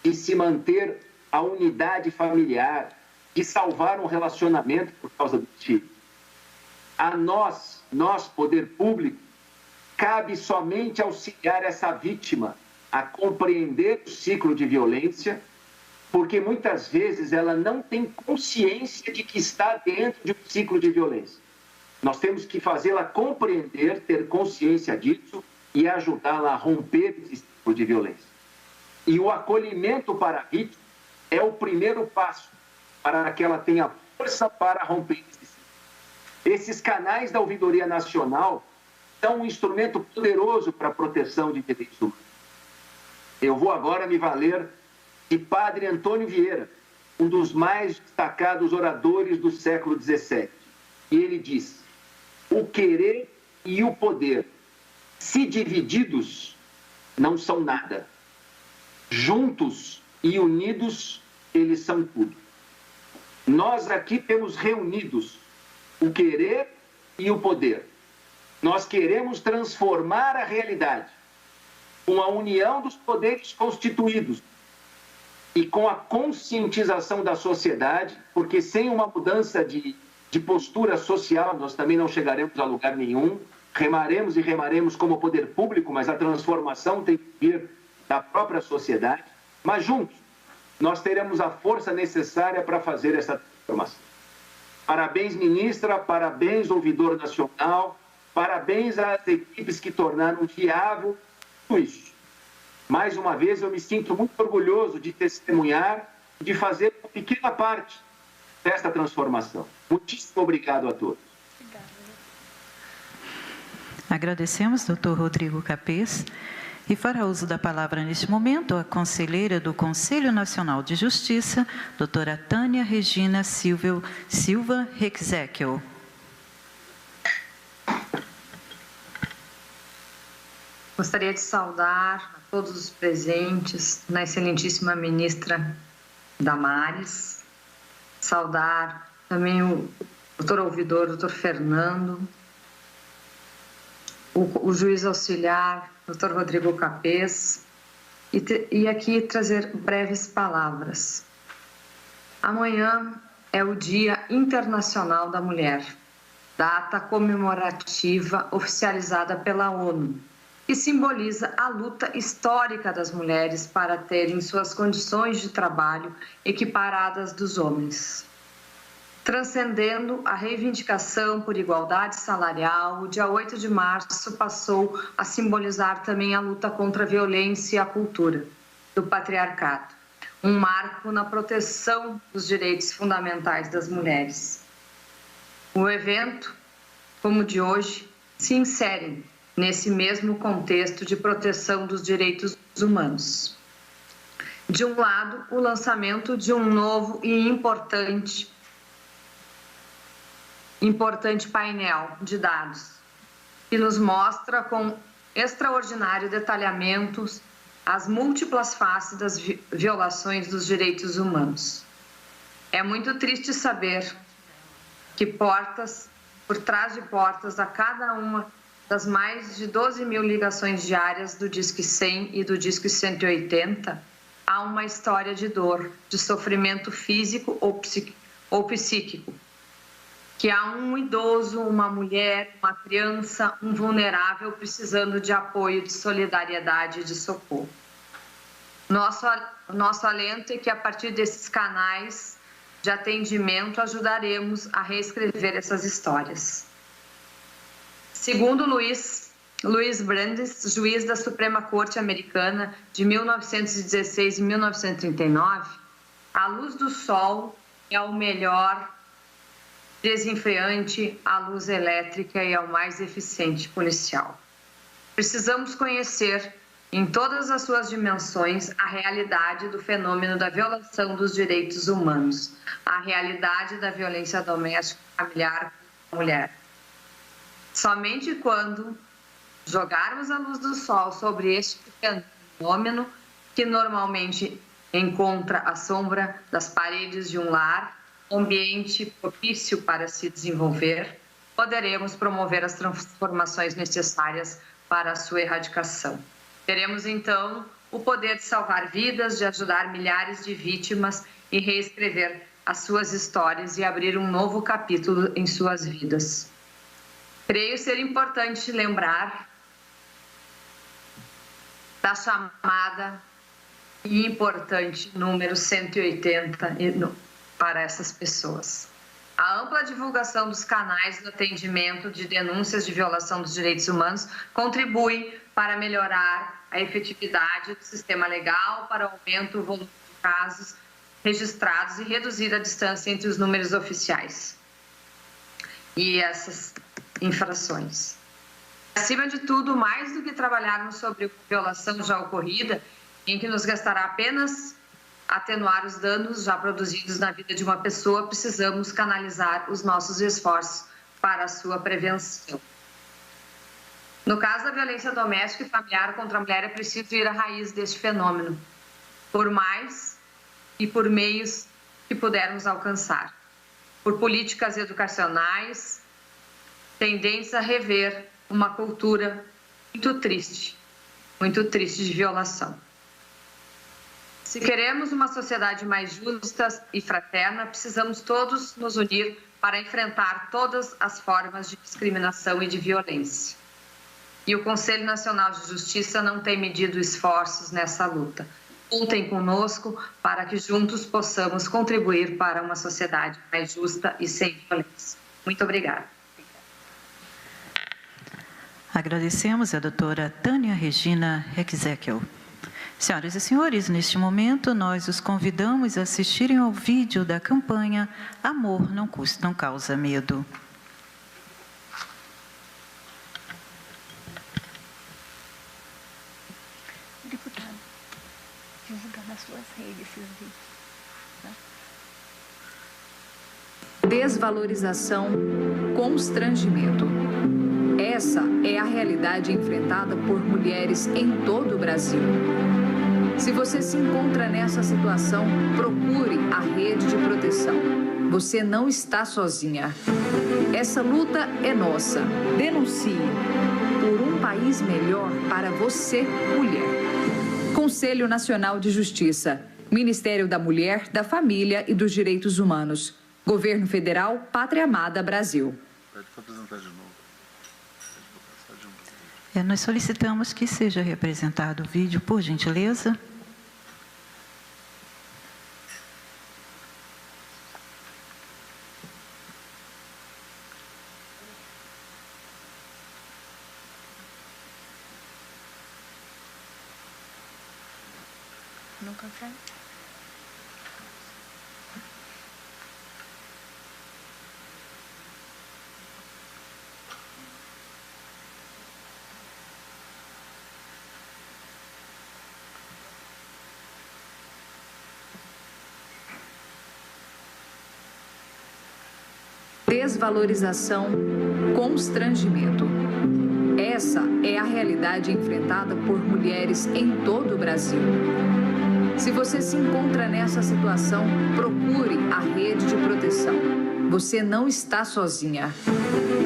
S6: de se manter a unidade familiar, de salvar um relacionamento por causa do filho. A nós, poder público, cabe somente auxiliar essa vítima a compreender o ciclo de violência, porque muitas vezes ela não tem consciência de que está dentro de um ciclo de violência. Nós temos que fazê-la compreender, ter consciência disso e ajudá-la a romper esse ciclo de violência. E o acolhimento para a vítima é o primeiro passo para que ela tenha força para romper esse ciclo. Esses canais da Ouvidoria Nacional são um instrumento poderoso para a proteção de direitos humanos. Eu vou agora me valer de Padre Antônio Vieira, um dos mais destacados oradores do século XVII. E ele diz: o querer e o poder, se divididos, não são nada. Juntos e unidos, eles são tudo. Nós aqui temos reunidos o querer e o poder. Nós queremos transformar a realidade. com a união dos poderes constituídos e com a conscientização da sociedade, porque sem uma mudança de postura social nós também não chegaremos a lugar nenhum, remaremos e remaremos como poder público, mas a transformação tem que vir da própria sociedade, mas juntos nós teremos a força necessária para fazer essa transformação. Parabéns, ministra, parabéns, ouvidor nacional, parabéns às equipes que tornaram viável tudo isso. Mais uma vez, eu me sinto muito orgulhoso de testemunhar, de fazer uma pequena parte desta transformação. Muitíssimo obrigado a todos.
S1: Agradecemos, doutor Rodrigo Capês. E fará uso da palavra neste momento a conselheira do Conselho Nacional de Justiça, doutora Tânia Regina Silva Rexekel.
S5: Gostaria de saudar a todos os presentes, na excelentíssima ministra Damares, saudar também o doutor ouvidor, doutor Fernando, o juiz auxiliar, doutor Rodrigo Capês, e aqui trazer breves palavras. Amanhã é o Dia Internacional da Mulher, data comemorativa oficializada pela ONU, que simboliza a luta histórica das mulheres para terem suas condições de trabalho equiparadas dos homens. Transcendendo a reivindicação por igualdade salarial, o dia 8 de março passou a simbolizar também a luta contra a violência e a cultura do patriarcado, um marco na proteção dos direitos fundamentais das mulheres. O evento, como o de hoje, se insere nesse mesmo contexto de proteção dos direitos humanos. De um lado, o lançamento de um novo e importante painel de dados, que nos mostra com extraordinário detalhamento as múltiplas faces das violações dos direitos humanos. É muito triste saber que por trás de portas a cada uma das mais de 12 mil ligações diárias do Disque 100 e do Disque 180, há uma história de dor, de sofrimento físico ou psíquico, que há um idoso, uma mulher, uma criança, um vulnerável precisando de apoio, de solidariedade e de socorro. Nosso alento é que, a partir desses canais de atendimento, ajudaremos a reescrever essas histórias. Segundo Luiz Brandes, juiz da Suprema Corte Americana de 1916 e 1939, a luz do sol é o melhor desenfreante, a luz elétrica e é o mais eficiente policial. Precisamos conhecer, em todas as suas dimensões, a realidade do fenômeno da violação dos direitos humanos, a realidade da violência doméstica e familiar contra a mulher. Somente quando jogarmos a luz do sol sobre este fenômeno, que normalmente encontra a sombra das paredes de um lar, ambiente propício para se desenvolver, poderemos promover as transformações necessárias para a sua erradicação. Teremos, então, o poder de salvar vidas, de ajudar milhares de vítimas e reescrever as suas histórias e abrir um novo capítulo em suas vidas. Creio ser importante lembrar da chamada e importante número 180 para essas pessoas. A ampla divulgação dos canais de atendimento de denúncias de violação dos direitos humanos contribui para melhorar a efetividade do sistema legal, para aumento do volume de casos registrados e reduzir a distância entre os números oficiais e essas infrações. Acima de tudo, mais do que trabalharmos sobre violação já ocorrida, em que nos gastará apenas atenuar os danos já produzidos na vida de uma pessoa, precisamos canalizar os nossos esforços para a sua prevenção. No caso da violência doméstica e familiar contra a mulher, é preciso ir à raiz deste fenômeno, por mais e por meios que pudermos alcançar, por políticas educacionais, tendentes a rever uma cultura muito triste, muito triste de violação. Se queremos uma sociedade mais justa e fraterna, precisamos todos nos unir para enfrentar todas as formas de discriminação e de violência. E o Conselho Nacional de Justiça não tem medido esforços nessa luta. Contem conosco para que juntos possamos contribuir para uma sociedade mais justa e sem violência. Muito obrigada.
S1: Agradecemos a doutora Tânia Regina Hexekel. Senhoras e senhores, neste momento nós os convidamos a assistirem ao vídeo da campanha Amor não causa medo.
S4: Deputado, divulga nas suas redes esses vídeos.
S7: Desvalorização, constrangimento. Essa é a realidade enfrentada por mulheres em todo o Brasil. Se você se encontra nessa situação, procure a rede de proteção. Você não está sozinha. Essa luta é nossa. Denuncie por um país melhor para você, mulher. Conselho Nacional de Justiça, Ministério da Mulher, da Família e dos Direitos Humanos. Governo Federal, Pátria Amada, Brasil.
S1: Nós solicitamos que seja representado o vídeo, por gentileza.
S4: Não consegue?
S7: Desvalorização, constrangimento. Essa é a realidade enfrentada por mulheres em todo o Brasil. Se você se encontra nessa situação, procure a rede de proteção. Você não está sozinha.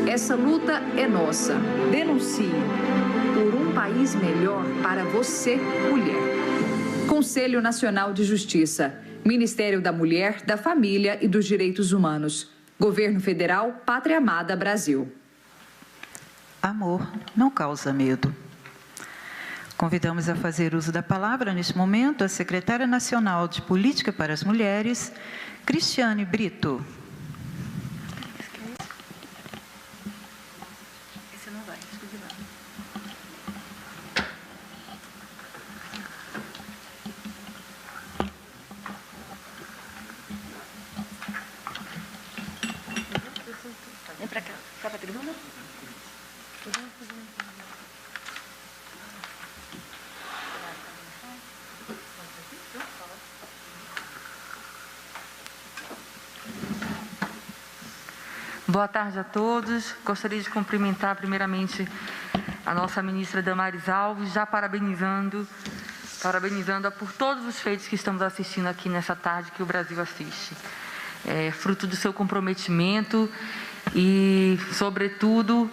S7: Essa luta é nossa. Denuncie por um país melhor para você, mulher. Conselho Nacional de Justiça, Ministério da Mulher, da Família e dos Direitos Humanos. Governo Federal, Pátria Amada, Brasil.
S1: Amor não causa medo. Convidamos a fazer uso da palavra, neste momento, a secretária nacional de Política para as Mulheres, Cristiane Brito.
S4: Esse não vai, escolhi lá. Vem pra cá, pra tribuna.
S8: Boa tarde a todos. Gostaria de cumprimentar primeiramente a nossa ministra Damares Alves, já parabenizando-a por todos os feitos que estamos assistindo aqui nessa tarde que o Brasil assiste. Fruto do seu comprometimento e, sobretudo,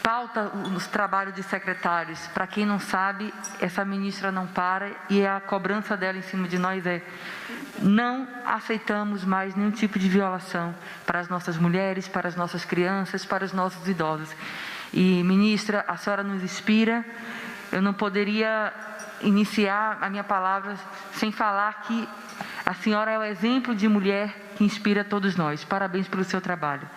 S8: pauta os trabalhos de secretários. Para quem não sabe, essa ministra não para e a cobrança dela em cima de nós é: não aceitamos mais nenhum tipo de violação para as nossas mulheres, para as nossas crianças, para os nossos idosos. E, ministra, a senhora nos inspira. Eu não poderia iniciar a minha palavra sem falar que a senhora é o exemplo de mulher que inspira todos nós. Parabéns pelo seu trabalho.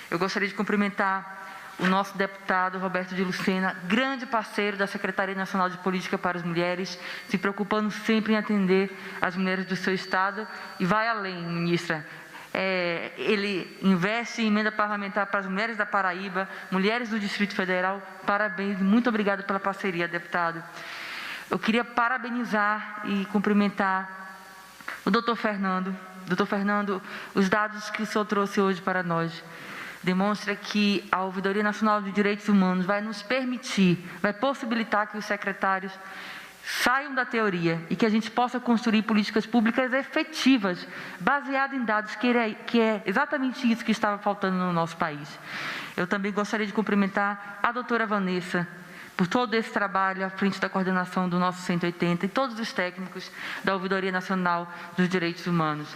S8: Eu gostaria de cumprimentar o nosso deputado Roberto de Lucena, grande parceiro da Secretaria Nacional de Política para as Mulheres, se preocupando sempre em atender as mulheres do seu estado e vai além, ministra. Ele investe em emenda parlamentar para as mulheres da Paraíba, mulheres do Distrito Federal. Parabéns, muito obrigado pela parceria, deputado. Eu queria parabenizar e cumprimentar o doutor Fernando. Doutor Fernando, os dados que o senhor trouxe hoje para nós demonstra que a Ouvidoria Nacional de Direitos Humanos vai nos permitir, vai possibilitar que os secretários saiam da teoria e que a gente possa construir políticas públicas efetivas, baseadas em dados, que é exatamente isso que estava faltando no nosso país. Eu também gostaria de cumprimentar a doutora Vanessa por todo esse trabalho à frente da coordenação do nosso 180 e todos os técnicos da Ouvidoria Nacional dos Direitos Humanos.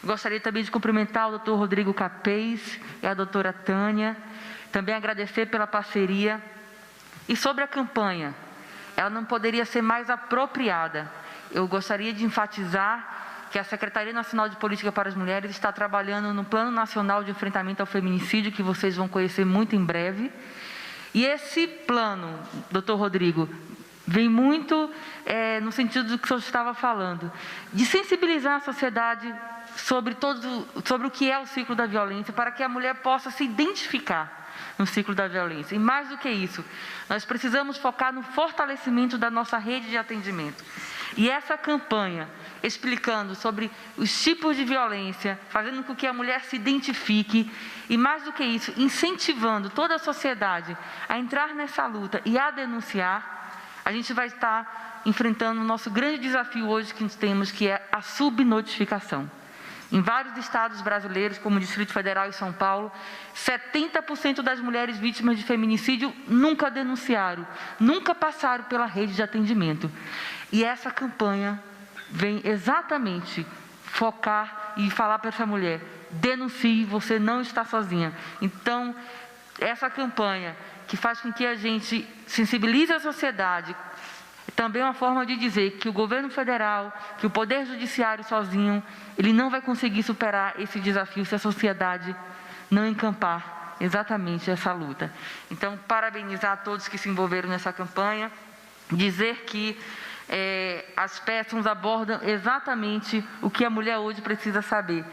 S8: Gostaria também de cumprimentar o Dr. Rodrigo Capês e a doutora Tânia, também agradecer pela parceria. E sobre a campanha, ela não poderia ser mais apropriada. Eu gostaria de enfatizar que a Secretaria Nacional de Política para as Mulheres está trabalhando no Plano Nacional de Enfrentamento ao Feminicídio, que vocês vão conhecer muito em breve. E esse plano, doutor Rodrigo, vem muito no sentido do que o senhor estava falando, de sensibilizar a sociedade sobre o que é o ciclo da violência, para que a mulher possa se identificar no ciclo da violência. E mais do que isso, nós precisamos focar no fortalecimento da nossa rede de atendimento. E essa campanha, explicando sobre os tipos de violência, fazendo com que a mulher se identifique, e mais do que isso, incentivando toda a sociedade a entrar nessa luta e a denunciar, a gente vai estar enfrentando o nosso grande desafio hoje que nós temos, que é a subnotificação. Em vários estados brasileiros, como o Distrito Federal e São Paulo, 70% das mulheres vítimas de feminicídio nunca denunciaram, nunca passaram pela rede de atendimento. E essa campanha vem exatamente focar e falar para essa mulher: denuncie, você não está sozinha. Então, essa campanha que faz com que a gente sensibilize a sociedade, também é uma forma de dizer que o governo federal, que o Poder Judiciário sozinho, ele não vai conseguir superar esse desafio se a sociedade não encampar exatamente essa luta. Então, parabenizar a todos que se envolveram nessa campanha, dizer que as peças abordam exatamente o que a mulher hoje precisa saber.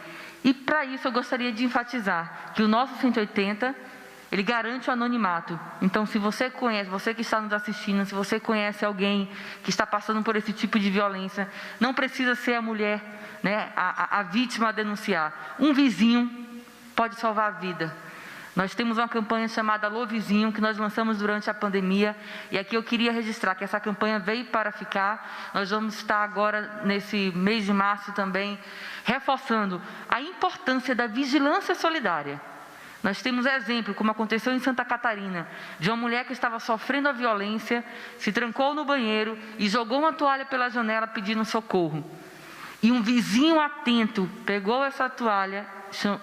S8: E, para isso, eu gostaria de enfatizar que o nosso 180, ele garante o anonimato. Então, se você conhece, você que está nos assistindo, se você conhece alguém que está passando por esse tipo de violência, não precisa ser a mulher, né, a vítima a denunciar. Um vizinho pode salvar a vida. Nós temos uma campanha chamada Alô Vizinho, que nós lançamos durante a pandemia, e aqui eu queria registrar que essa campanha veio para ficar. Nós vamos estar agora, nesse mês de março também, reforçando a importância da vigilância solidária. Nós temos exemplo, como aconteceu em Santa Catarina, de uma mulher que estava sofrendo a violência, se trancou no banheiro e jogou uma toalha pela janela pedindo socorro. E um vizinho atento pegou essa toalha,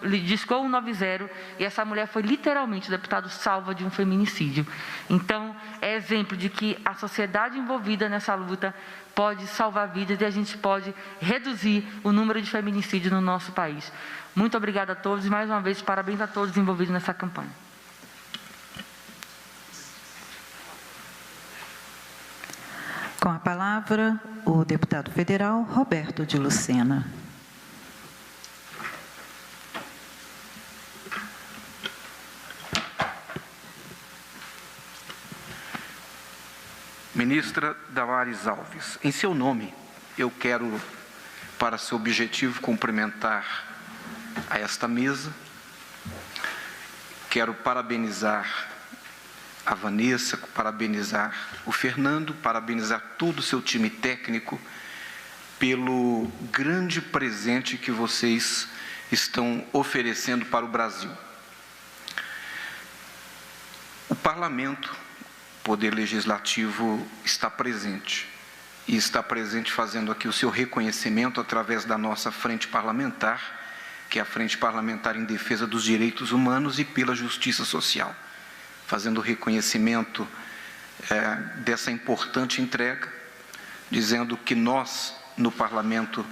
S8: lhe discou 190 e essa mulher foi literalmente, deputado, salva de um feminicídio. Então, é exemplo de que a sociedade envolvida nessa luta pode salvar vidas e a gente pode reduzir o número de feminicídios no nosso país. Muito obrigada a todos e, mais uma vez, parabéns a todos envolvidos nessa campanha.
S1: Com a palavra, o deputado federal Roberto de Lucena.
S9: Ministra Damares Alves, em seu nome, eu quero, para seu objetivo, cumprimentar a esta mesa. Quero parabenizar a Vanessa, parabenizar o Fernando, parabenizar todo o seu time técnico pelo grande presente que vocês estão oferecendo para o Brasil. O Parlamento, Poder Legislativo, está presente. E está presente fazendo aqui o seu reconhecimento através da nossa frente parlamentar, que é a Frente Parlamentar em Defesa dos Direitos Humanos e pela Justiça Social, fazendo o reconhecimento dessa importante entrega, dizendo que nós, no Parlamento,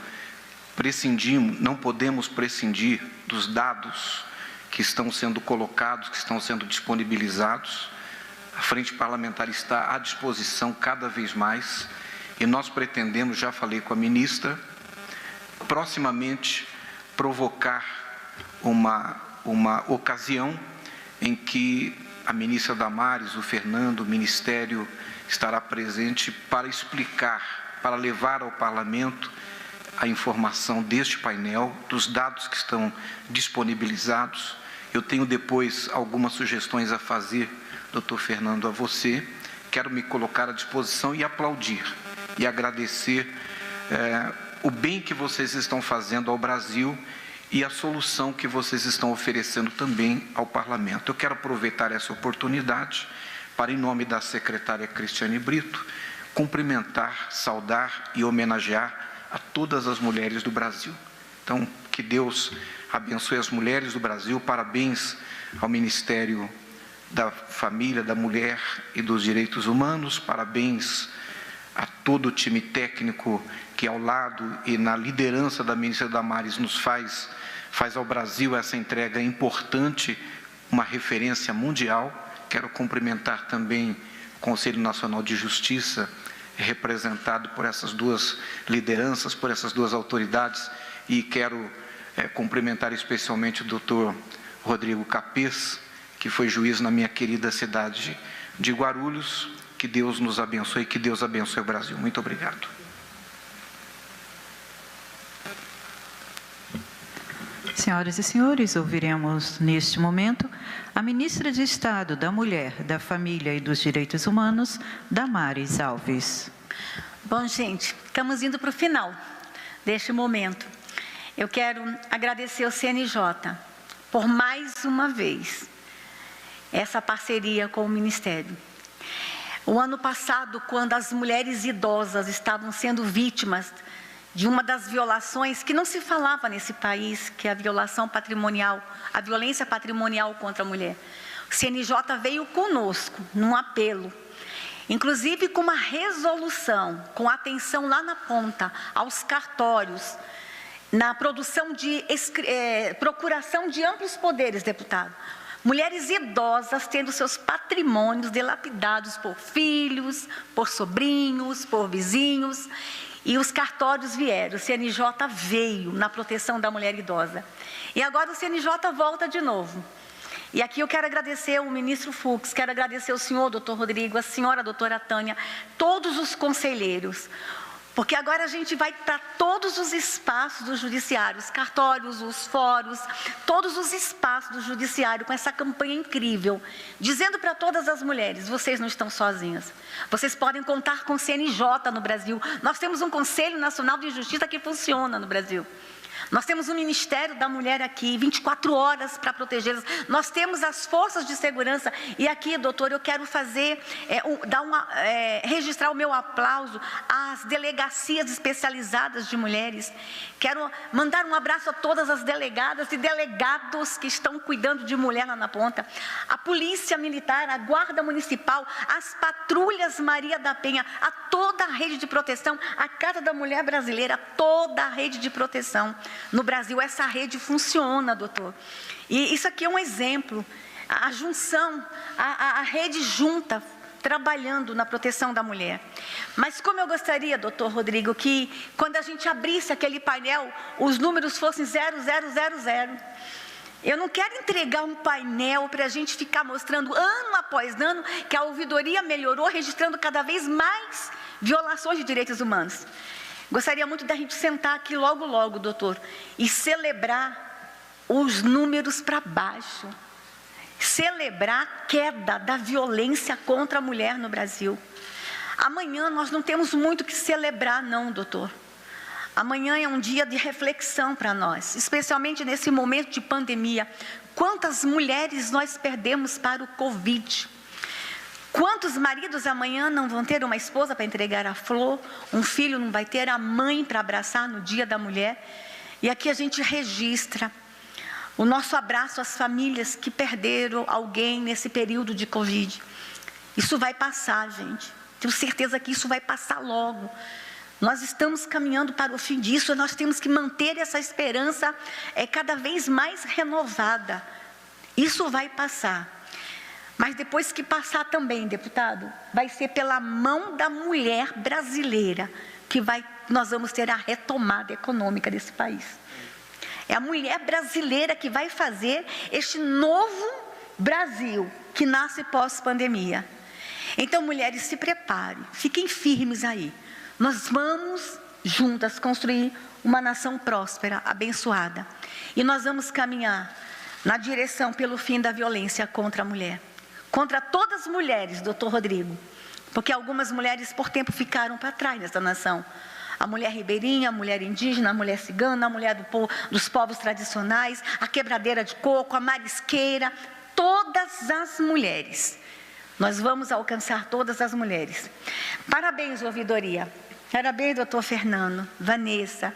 S9: não podemos prescindir dos dados que estão sendo colocados, que estão sendo disponibilizados. A Frente Parlamentar está à disposição cada vez mais e nós pretendemos, já falei com a ministra, proximamente provocar uma ocasião em que a ministra Damares, o Fernando, o Ministério estará presente para explicar, para levar ao Parlamento a informação deste painel, dos dados que estão disponibilizados. Eu tenho depois algumas sugestões a fazer, doutor Fernando, a você. Quero me colocar à disposição e aplaudir e agradecer o bem que vocês estão fazendo ao Brasil e a solução que vocês estão oferecendo também ao Parlamento. Eu quero aproveitar essa oportunidade para, em nome da secretária Cristiane Brito, cumprimentar, saudar e homenagear a todas as mulheres do Brasil. Então, que Deus abençoe as mulheres do Brasil. Parabéns ao Ministério da Família, da Mulher e dos Direitos Humanos. Parabéns a todo o time técnico que, ao lado e na liderança da ministra Damares, nos faz ao Brasil essa entrega importante, uma referência mundial. Quero cumprimentar também o Conselho Nacional de Justiça, representado por essas duas lideranças, por essas duas autoridades, e quero cumprimentar especialmente o doutor Rodrigo Capês, que foi juiz na minha querida cidade de Guarulhos. Que Deus nos abençoe, que Deus abençoe o Brasil. Muito obrigado.
S1: Senhoras e senhores, ouviremos neste momento a ministra de Estado da Mulher, da Família e dos Direitos Humanos, Damares Alves.
S4: Bom, gente, estamos indo para o final deste momento. Eu quero agradecer ao CNJ por mais uma vez essa parceria com o Ministério. O ano passado, quando as mulheres idosas estavam sendo vítimas de uma das violações que não se falava nesse país, que é a violação patrimonial, a violência patrimonial contra a mulher, o CNJ veio conosco num apelo, inclusive com uma resolução, com atenção lá na ponta, aos cartórios, na produção de procuração de amplos poderes, deputado. Mulheres idosas tendo seus patrimônios dilapidados por filhos, por sobrinhos, por vizinhos, e os cartórios vieram. O CNJ veio na proteção da mulher idosa. E agora o CNJ volta de novo. E aqui eu quero agradecer ao ministro Fux, quero agradecer ao senhor doutor Rodrigo, a senhora doutora Tânia, todos os conselheiros, porque agora a gente vai para todos os espaços do judiciário, os cartórios, os fóruns, todos os espaços do judiciário, com essa campanha incrível, dizendo para todas as mulheres: vocês não estão sozinhas, vocês podem contar com o CNJ no Brasil. Nós temos um Conselho Nacional de Justiça que funciona no Brasil. Nós temos o Ministério da Mulher aqui, 24 horas para protegê-las. Nós temos as forças de segurança. E aqui, doutor, eu quero fazer, registrar o meu aplauso às delegacias especializadas de mulheres. Quero mandar um abraço a todas as delegadas e delegados que estão cuidando de mulher lá na ponta. A Polícia Militar, a Guarda Municipal, as patrulhas Maria da Penha, a toda a rede de proteção, a Casa da Mulher Brasileira, toda a rede de proteção. No Brasil, essa rede funciona, doutor. E isso aqui é um exemplo. A junção, a rede junta, trabalhando na proteção da mulher. Mas como eu gostaria, doutor Rodrigo, que quando a gente abrisse aquele painel, os números fossem 0000. Eu não quero entregar um painel para a gente ficar mostrando ano após ano que a ouvidoria melhorou, registrando cada vez mais violações de direitos humanos. Gostaria muito da gente sentar aqui logo, logo, doutor, e celebrar os números para baixo. Celebrar a queda da violência contra a mulher no Brasil. Amanhã nós não temos muito o que celebrar, não, doutor. Amanhã é um dia de reflexão para nós, especialmente nesse momento de pandemia. Quantas mulheres nós perdemos para o Covid? Quantos maridos amanhã não vão ter uma esposa para entregar a flor, um filho não vai ter a mãe para abraçar no Dia da Mulher? E aqui a gente registra o nosso abraço às famílias que perderam alguém nesse período de Covid. Isso vai passar, gente. Tenho certeza que isso vai passar logo. Nós estamos caminhando para o fim disso, nós temos que manter essa esperança cada vez mais renovada. Isso vai passar. Mas depois que passar também, deputado, vai ser pela mão da mulher brasileira que nós vamos ter a retomada econômica desse país. É a mulher brasileira que vai fazer este novo Brasil que nasce pós-pandemia. Então, mulheres, se preparem, fiquem firmes aí. Nós vamos juntas construir uma nação próspera, abençoada. E nós vamos caminhar na direção pelo fim da violência contra a mulher. Contra todas as mulheres, doutor Rodrigo, porque algumas mulheres por tempo ficaram para trás nessa nação. A mulher ribeirinha, a mulher indígena, a mulher cigana, a mulher dos povos tradicionais, a quebradeira de coco, a marisqueira, todas as mulheres. Nós vamos alcançar todas as mulheres. Parabéns, ouvidoria. Parabéns, doutor Fernando, Vanessa,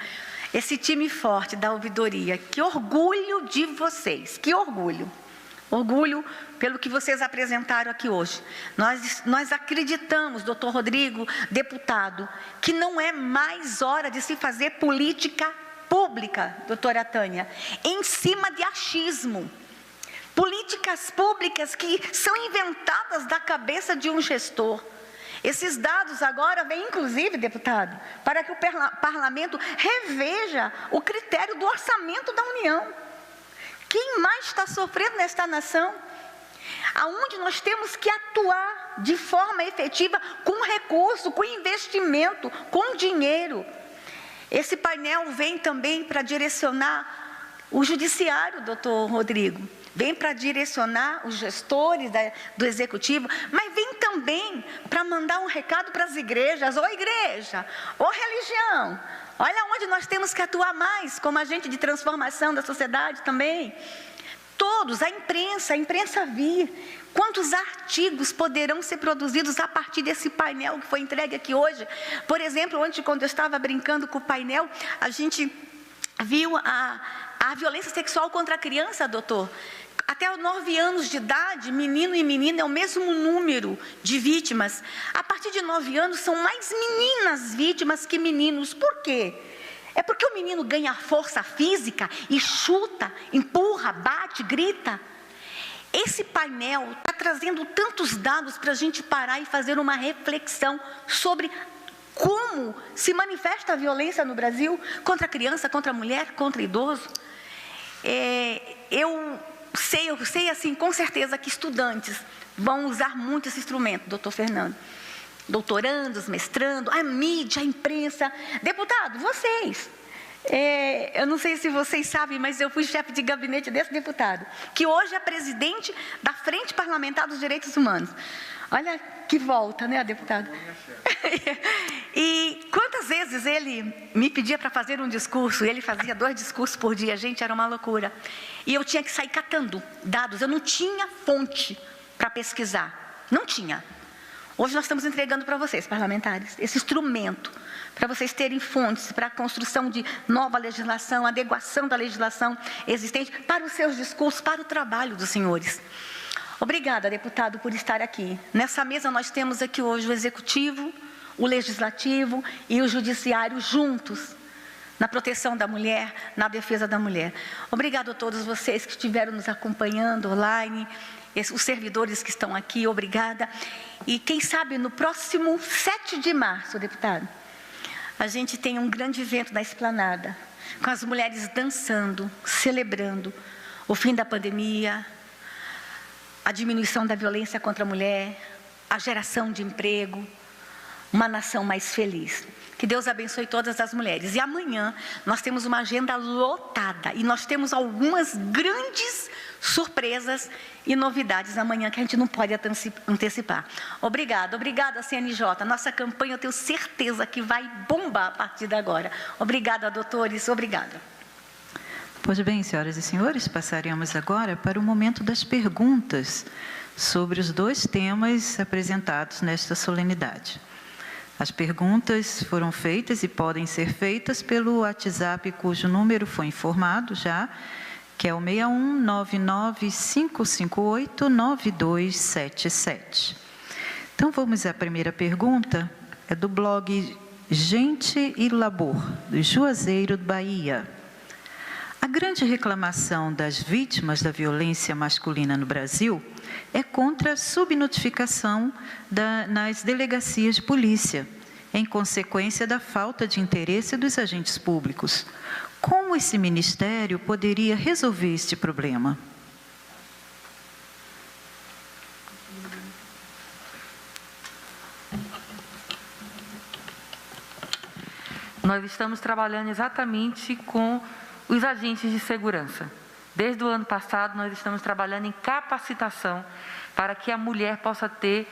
S4: esse time forte da ouvidoria. Que orgulho de vocês, que orgulho. Orgulho pelo que vocês apresentaram aqui hoje. Nós acreditamos, doutor Rodrigo, deputado, que não é mais hora de se fazer política pública, doutora Tânia, em cima de achismo. Políticas públicas que são inventadas da cabeça de um gestor. Esses dados agora vêm, inclusive, deputado, para que o parlamento reveja o critério do orçamento da União. Quem mais está sofrendo nesta nação? Aonde nós temos que atuar de forma efetiva, com recurso, com investimento, com dinheiro. Esse painel vem também para direcionar o judiciário, doutor Rodrigo. Vem para direcionar os gestores do executivo, mas vem também para mandar um recado para as igrejas. Ô igreja, ô religião, olha onde nós temos que atuar mais como agente de transformação da sociedade também. Todos, a imprensa vir. Quantos artigos poderão ser produzidos a partir desse painel que foi entregue aqui hoje? Por exemplo, ontem, quando eu estava brincando com o painel, a gente viu a violência sexual contra a criança, doutor. Até os 9 anos de idade, menino e menina é o mesmo número de vítimas. A partir de 9 anos, são mais meninas vítimas que meninos. Por quê? É porque o menino ganha força física e chuta, empurra, bate, grita. Esse painel está trazendo tantos dados para a gente parar e fazer uma reflexão sobre como se manifesta a violência no Brasil contra a criança, contra a mulher, contra o idoso. Eu sei assim, com certeza que estudantes vão usar muito esse instrumento, doutor Fernando. Doutorandos, mestrando, a mídia, a imprensa. Deputado, vocês. Eu não sei se vocês sabem, mas eu fui chefe de gabinete desse deputado, que hoje é presidente da Frente Parlamentar dos Direitos Humanos. Olha que volta, né, deputado? E quantas vezes ele me pedia para fazer um discurso, ele fazia 2 discursos por dia, gente, era uma loucura. E eu tinha que sair catando dados, eu não tinha fonte para pesquisar, não tinha. Hoje nós estamos entregando para vocês, parlamentares, esse instrumento, para vocês terem fontes para a construção de nova legislação, adequação da legislação existente, para os seus discursos, para o trabalho dos senhores. Obrigada, deputado, por estar aqui. Nessa mesa nós temos aqui hoje o Executivo, o Legislativo e o Judiciário juntos, na proteção da mulher, na defesa da mulher. Obrigado a todos vocês que estiveram nos acompanhando online, os servidores que estão aqui, obrigada. E quem sabe no próximo 7 de março, deputado, a gente tem um grande evento na Esplanada, com as mulheres dançando, celebrando o fim da pandemia, a diminuição da violência contra a mulher, a geração de emprego, uma nação mais feliz. Que Deus abençoe todas as mulheres. E amanhã nós temos uma agenda lotada e nós temos algumas grandes surpresas e novidades amanhã que a gente não pode antecipar. Obrigada CNJ. Nossa campanha eu tenho certeza que vai bombar a partir de agora. Obrigada, doutores, obrigada.
S1: Pois bem, senhoras e senhores, passaremos agora para o momento das perguntas sobre os 2 temas apresentados nesta solenidade. As perguntas foram feitas e podem ser feitas pelo WhatsApp, cujo número foi informado já, que é o 61995589277. Então, vamos à primeira pergunta, é do blog Gente e Labor, do Juazeiro, Bahia. A grande reclamação das vítimas da violência masculina no Brasil é contra a subnotificação nas delegacias de polícia, em consequência da falta de interesse dos agentes públicos. Como esse ministério poderia resolver este problema?
S8: Nós estamos trabalhando exatamente com os agentes de segurança. Desde o ano passado, nós estamos trabalhando em capacitação para que a mulher possa ter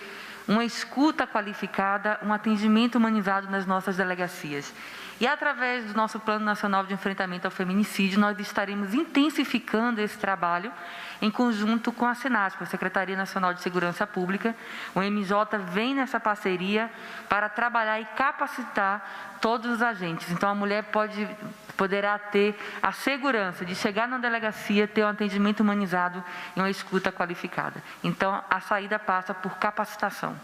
S8: uma escuta qualificada, um atendimento humanizado nas nossas delegacias. E através do nosso Plano Nacional de Enfrentamento ao Feminicídio, nós estaremos intensificando esse trabalho em conjunto com a SENASP, a Secretaria Nacional de Segurança Pública. O MJ vem nessa parceria para trabalhar e capacitar todos os agentes. Então, a mulher poderá ter a segurança de chegar na delegacia, ter um atendimento humanizado e uma escuta qualificada. Então, a saída passa por capacitação.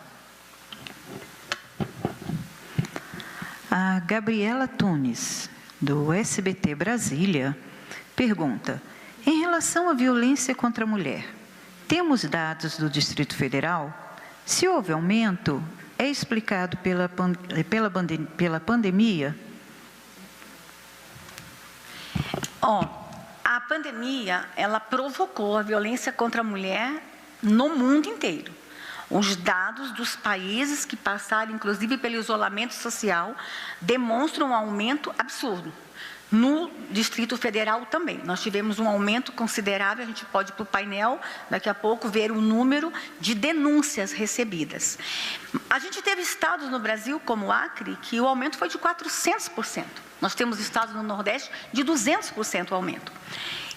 S1: A Gabriela Tunes, do SBT Brasília, pergunta: em relação à violência contra a mulher, temos dados do Distrito Federal? Se houve aumento, é explicado pela pandemia?
S4: A pandemia, ela provocou a violência contra a mulher no mundo inteiro. Os dados dos países que passaram, inclusive pelo isolamento social, demonstram um aumento absurdo. No Distrito Federal também, nós tivemos um aumento considerável. A gente pode ir para o painel, daqui a pouco, ver o número de denúncias recebidas. A gente teve estados no Brasil, como o Acre, que o aumento foi de 400%. Nós temos estados no Nordeste de 200% o aumento.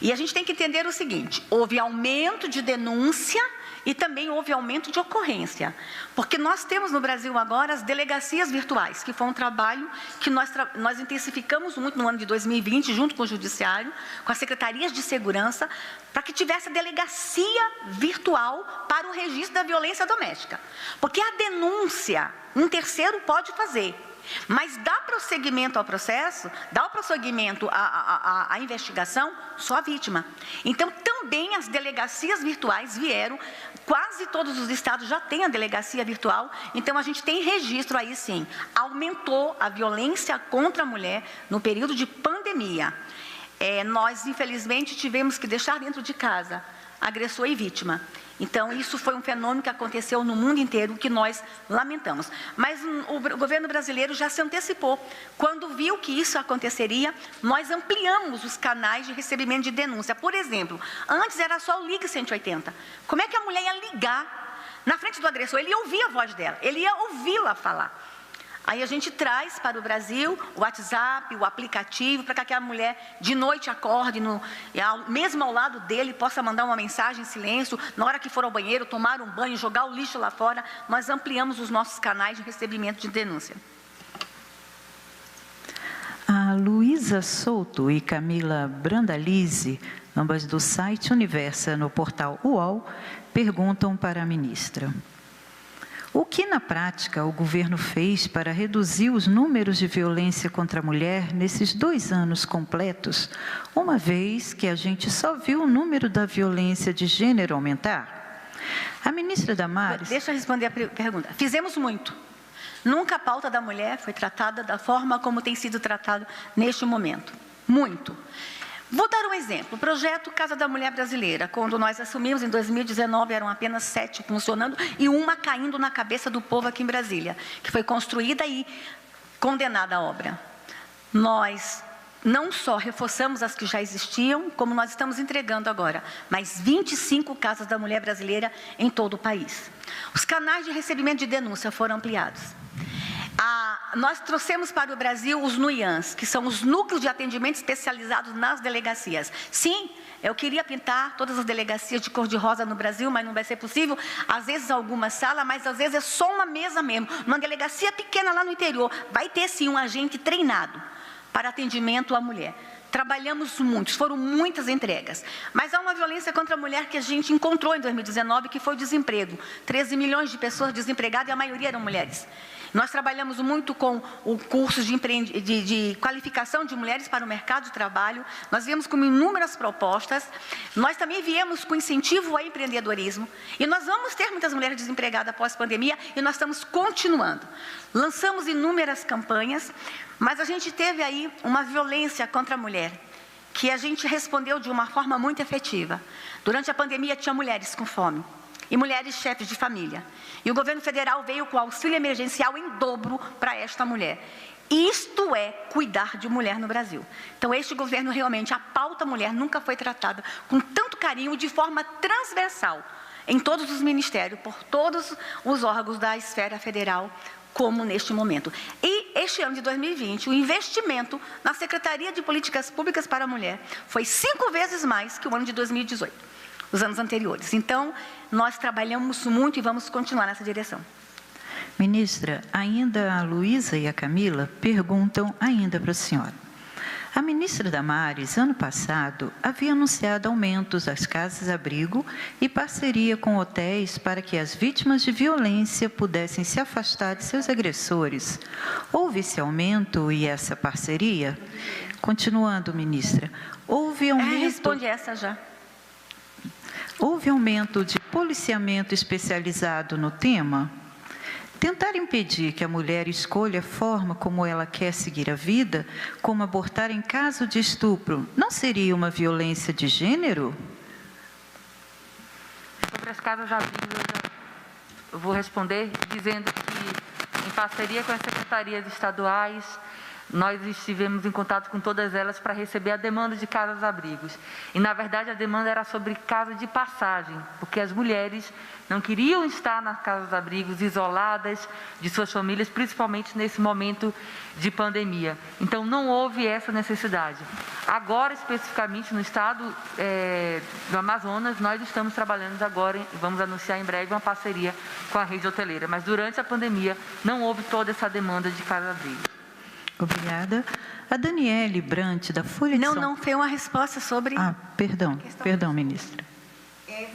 S4: E a gente tem que entender o seguinte: houve aumento de denúncia e também houve aumento de ocorrência. Porque nós temos no Brasil agora as delegacias virtuais, que foi um trabalho que nós intensificamos muito no ano de 2020, junto com o Judiciário, com as secretarias de segurança, para que tivesse a delegacia virtual para o registro da violência doméstica. Porque a denúncia, um terceiro pode fazer, mas dá prosseguimento ao processo, dá o prosseguimento à investigação, só a vítima. Então, também as delegacias virtuais vieram, quase todos os estados já têm a delegacia virtual, então a gente tem registro aí sim. Aumentou a violência contra a mulher no período de pandemia. Nós, infelizmente, tivemos que deixar dentro de casa agressor e vítima. Então, isso foi um fenômeno que aconteceu no mundo inteiro, que nós lamentamos. Mas o governo brasileiro já se antecipou. Quando viu que isso aconteceria, nós ampliamos os canais de recebimento de denúncia. Por exemplo, antes era só o Ligue 180. Como é que a mulher ia ligar na frente do agressor? Ele ia ouvir a voz dela, ele ia ouvi-la falar. Aí a gente traz para o Brasil o WhatsApp, o aplicativo, para que aquela mulher de noite acorde, mesmo ao lado dele, possa mandar uma mensagem em silêncio, na hora que for ao banheiro, tomar um banho, jogar o lixo lá fora. Nós ampliamos os nossos canais de recebimento de denúncia.
S1: A Luísa Souto e Camila Brandalize, ambas do site Universa, no portal UOL, perguntam para a ministra: o que, na prática, o governo fez para reduzir os números de violência contra a mulher nesses 2 anos completos, uma vez que a gente só viu o número da violência de gênero aumentar? A ministra Damares...
S4: Deixa eu responder a pergunta. Fizemos muito. Nunca a pauta da mulher foi tratada da forma como tem sido tratado neste momento. Muito. Vou dar um exemplo. O projeto Casa da Mulher Brasileira, quando nós assumimos em 2019, eram apenas 7 funcionando e uma caindo na cabeça do povo aqui em Brasília, que foi construída e condenada a obra. Nós não só reforçamos as que já existiam, como nós estamos entregando agora, mais 25 Casas da Mulher Brasileira em todo o país. Os canais de recebimento de denúncia foram ampliados. Nós trouxemos para o Brasil os NUIANs, que são os núcleos de atendimento especializados nas delegacias. Sim, eu queria pintar todas as delegacias de cor-de-rosa no Brasil, mas não vai ser possível. Às vezes alguma sala, mas às vezes é só uma mesa mesmo. Uma delegacia pequena lá no interior, vai ter sim um agente treinado para atendimento à mulher. Trabalhamos muito, foram muitas entregas. Mas há uma violência contra a mulher que a gente encontrou em 2019, que foi o desemprego. 13 milhões de pessoas desempregadas e a maioria eram mulheres. Nós trabalhamos muito com o curso de qualificação de mulheres para o mercado de trabalho. Nós viemos com inúmeras propostas. Nós também viemos com incentivo ao empreendedorismo. E nós vamos ter muitas mulheres desempregadas após a pandemia e nós estamos continuando. Lançamos inúmeras campanhas, mas a gente teve aí uma violência contra a mulher, que a gente respondeu de uma forma muito efetiva. Durante a pandemia tinha mulheres com fome e mulheres chefes de família. E o governo federal veio com auxílio emergencial em dobro para esta mulher. Isto é cuidar de mulher no Brasil. Então, este governo realmente, a pauta mulher nunca foi tratada com tanto carinho, de forma transversal, em todos os ministérios, por todos os órgãos da esfera federal, como neste momento. E este ano de 2020, o investimento na Secretaria de Políticas Públicas para a Mulher foi 5 vezes mais que o ano de 2018. os anos anteriores. Então, nós trabalhamos muito e vamos continuar nessa direção.
S1: Ministra, ainda a Luísa e a Camila perguntam ainda para a senhora. A ministra Damares, ano passado, havia anunciado aumentos das casas-abrigo e parceria com hotéis para que as vítimas de violência pudessem se afastar de seus agressores. Houve esse aumento e essa parceria? Continuando, ministra, houve aumento...
S4: Responde essa já.
S1: Houve aumento de policiamento especializado no tema? Tentar impedir que a mulher escolha a forma como ela quer seguir a vida, como abortar em caso de estupro, não seria uma violência de gênero?
S8: Sobre as casas-abrigo, eu vou responder dizendo que, em parceria com as secretarias estaduais, nós estivemos em contato com todas elas para receber a demanda de casas-abrigos. E, na verdade, a demanda era sobre casa de passagem, porque as mulheres não queriam estar nas casas-abrigos isoladas de suas famílias, principalmente nesse momento de pandemia. Então, não houve essa necessidade. Agora, especificamente no estado do Amazonas, nós estamos trabalhando agora, e vamos anunciar em breve, uma parceria com a rede hoteleira. Mas, durante a pandemia, não houve toda essa demanda de casa-abrigos.
S1: Obrigada. A Daniele Brant, da Folha de São Paulo...
S4: Não foi uma resposta sobre...
S1: Perdão, ministra.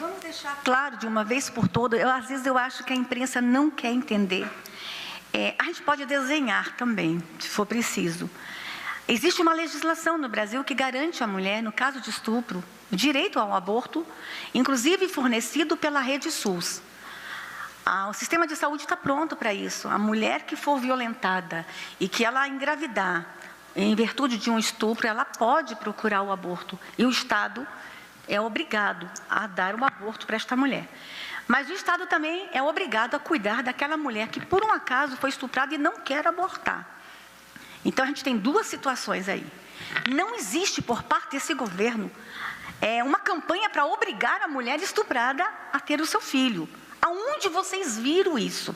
S4: Vamos deixar claro de uma vez por todas, às vezes eu acho que a imprensa não quer entender. A gente pode desenhar também, se for preciso. Existe uma legislação no Brasil que garante à mulher, no caso de estupro, o direito ao aborto, inclusive fornecido pela rede SUS. O sistema de saúde está pronto para isso. A mulher que for violentada e que ela engravidar em virtude de um estupro, ela pode procurar o aborto. E o Estado é obrigado a dar o aborto para esta mulher. Mas o Estado também é obrigado a cuidar daquela mulher que, por um acaso, foi estuprada e não quer abortar. Então, a gente tem duas situações aí. Não existe, por parte desse governo, uma campanha para obrigar a mulher estuprada a ter o seu filho. Aonde vocês viram isso?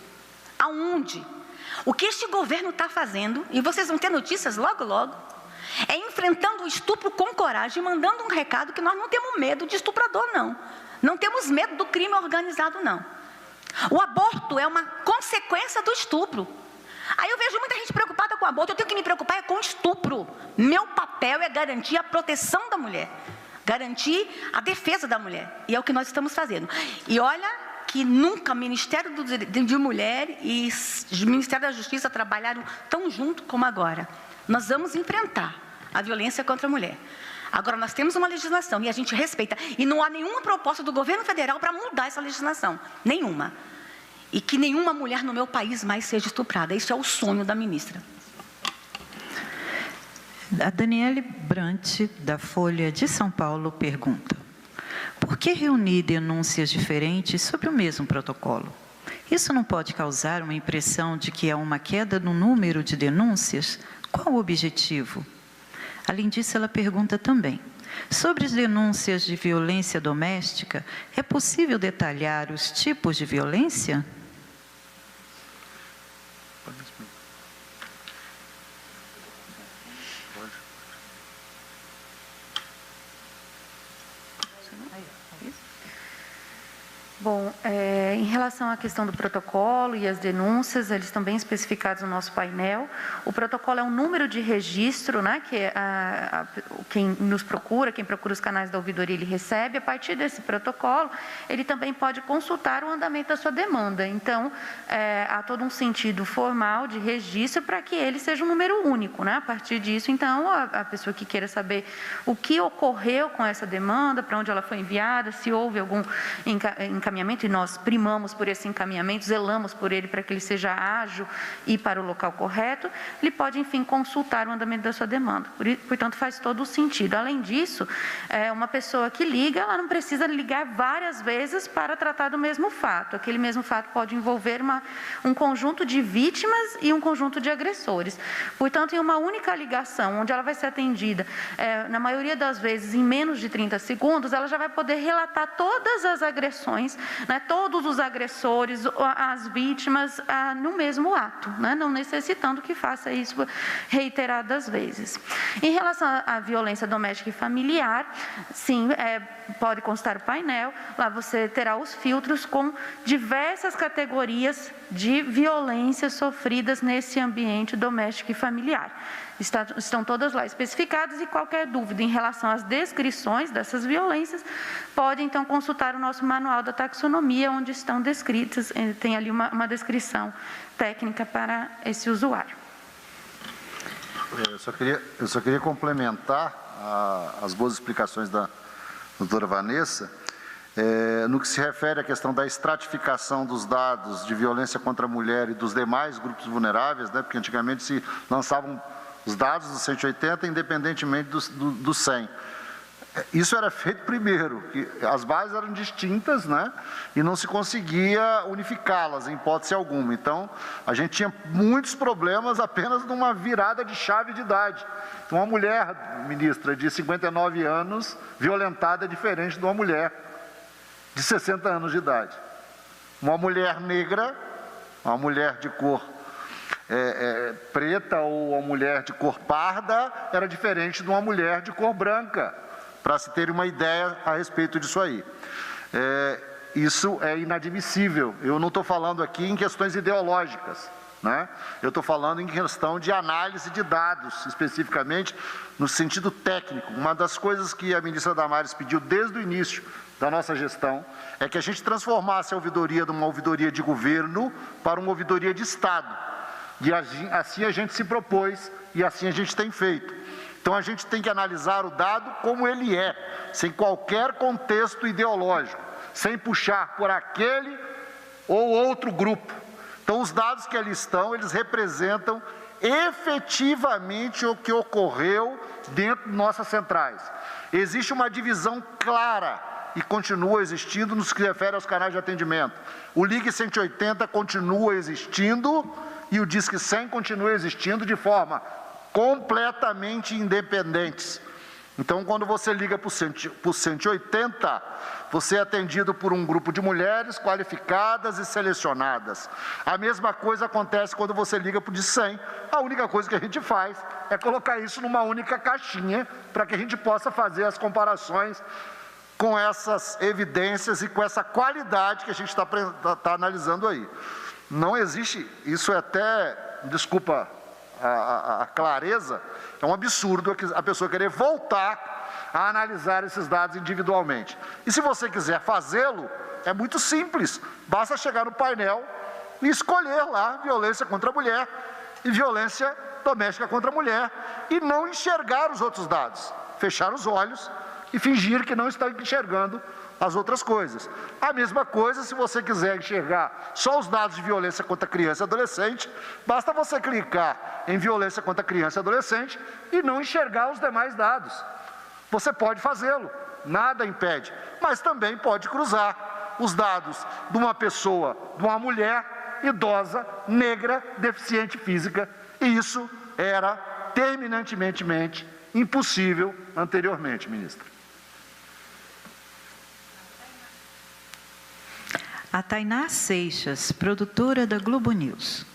S4: Aonde? O que este governo está fazendo, e vocês vão ter notícias logo, logo, é enfrentando o estupro com coragem, mandando um recado que nós não temos medo de estuprador, não. Não temos medo do crime organizado, não. O aborto é uma consequência do estupro. Aí eu vejo muita gente preocupada com o aborto, eu tenho que me preocupar com o estupro. Meu papel é garantir a proteção da mulher, garantir a defesa da mulher, e é o que nós estamos fazendo. E olha que nunca o Ministério de Mulher e o Ministério da Justiça trabalharam tão junto como agora. Nós vamos enfrentar a violência contra a mulher. Agora, nós temos uma legislação e a gente respeita. E não há nenhuma proposta do governo federal para mudar essa legislação. Nenhuma. E que nenhuma mulher no meu país mais seja estuprada. Isso é o sonho da ministra.
S1: A Daniele Brant, da Folha de São Paulo, pergunta: por que reunir denúncias diferentes sobre o mesmo protocolo? Isso não pode causar uma impressão de que há uma queda no número de denúncias? Qual o objetivo? Além disso, ela pergunta também: sobre as denúncias de violência doméstica, é possível detalhar os tipos de violência?
S10: Bom, em relação à questão do protocolo e as denúncias, eles estão bem especificados no nosso painel. O protocolo é um número de registro, né, que quem nos procura, quem procura os canais da ouvidoria, ele recebe. A partir desse protocolo, ele também pode consultar o andamento da sua demanda. Então, há todo um sentido formal de registro para que ele seja um número único, né? A partir disso, então, a pessoa que queira saber o que ocorreu com essa demanda, para onde ela foi enviada, se houve algum encaminhamento, e nós primamos por esse encaminhamento, zelamos por ele para que ele seja ágil e para o local correto, ele pode, enfim, consultar o andamento da sua demanda. Portanto, faz todo o sentido. Além disso, uma pessoa que liga, ela não precisa ligar várias vezes para tratar do mesmo fato. Aquele mesmo fato pode envolver um conjunto de vítimas e um conjunto de agressores. Portanto, em uma única ligação, onde ela vai ser atendida, na maioria das vezes, em menos de 30 segundos, ela já vai poder relatar todas as agressões violências, né, todos os agressores, as vítimas, no mesmo ato, né, não necessitando que faça isso reiteradas vezes. Em relação à violência doméstica e familiar, sim, pode constar o painel, lá você terá os filtros com diversas categorias de violências sofridas nesse ambiente doméstico e familiar. Estão todas lá especificadas e qualquer dúvida em relação às descrições dessas violências, pode então consultar o nosso manual da taxonomia, onde estão descritas, tem ali uma descrição técnica para esse usuário.
S2: Eu só queria complementar as boas explicações da doutora Vanessa, no que se refere à questão da estratificação dos dados de violência contra a mulher e dos demais grupos vulneráveis, né, porque antigamente se lançavam os dados do 180 independentemente do 100. Isso era feito primeiro, que as bases eram distintas, né, e não se conseguia unificá-las em hipótese alguma. Então, a gente tinha muitos problemas apenas numa virada de chave de idade. Então, uma mulher, ministra, de 59 anos, violentada é diferente de uma mulher de 60 anos de idade. Uma mulher negra, uma mulher de cor preta ou uma mulher de cor parda, era diferente de uma mulher de cor branca, para se ter uma ideia a respeito disso aí. Isso é inadmissível. Eu não estou falando aqui em questões ideológicas, né? Eu estou falando em questão de análise de dados, especificamente no sentido técnico. Uma das coisas que a ministra Damares pediu desde o início da nossa gestão é que a gente transformasse a ouvidoria de uma ouvidoria de governo para uma ouvidoria de Estado. E assim a gente se propôs e assim a gente tem feito. Então a gente tem que analisar o dado como ele é, sem qualquer contexto ideológico, sem puxar por aquele ou outro grupo. Então os dados que ali estão, eles representam efetivamente o que ocorreu dentro de nossas centrais. Existe uma divisão clara e continua existindo no que se refere aos canais de atendimento. O Ligue 180 continua existindo e o Disque 100 continua existindo de forma completamente independentes. Então, quando você liga para o 180, você é atendido por um grupo de mulheres qualificadas e selecionadas. A mesma coisa acontece quando você liga para o Disque 100. A única coisa que a gente faz é colocar isso numa única caixinha para que a gente possa fazer as comparações com essas evidências e com essa qualidade que a gente está analisando aí. Não existe, isso é até, desculpa a clareza, é um absurdo a pessoa querer voltar a analisar esses dados individualmente. E se você quiser fazê-lo, é muito simples, basta chegar no painel e escolher lá violência contra a mulher e violência doméstica contra a mulher e não enxergar os outros dados, fechar os olhos e fingir que não está enxergando as outras coisas. A mesma coisa se você quiser enxergar só os dados de violência contra criança e adolescente, basta você clicar em violência contra criança e adolescente e não enxergar os demais dados. Você pode fazê-lo, nada impede, mas também pode cruzar os dados de uma pessoa, de uma mulher idosa, negra, deficiente física, e isso era terminantemente impossível anteriormente, ministra.
S1: A Tainá Seixas, produtora da Globo News.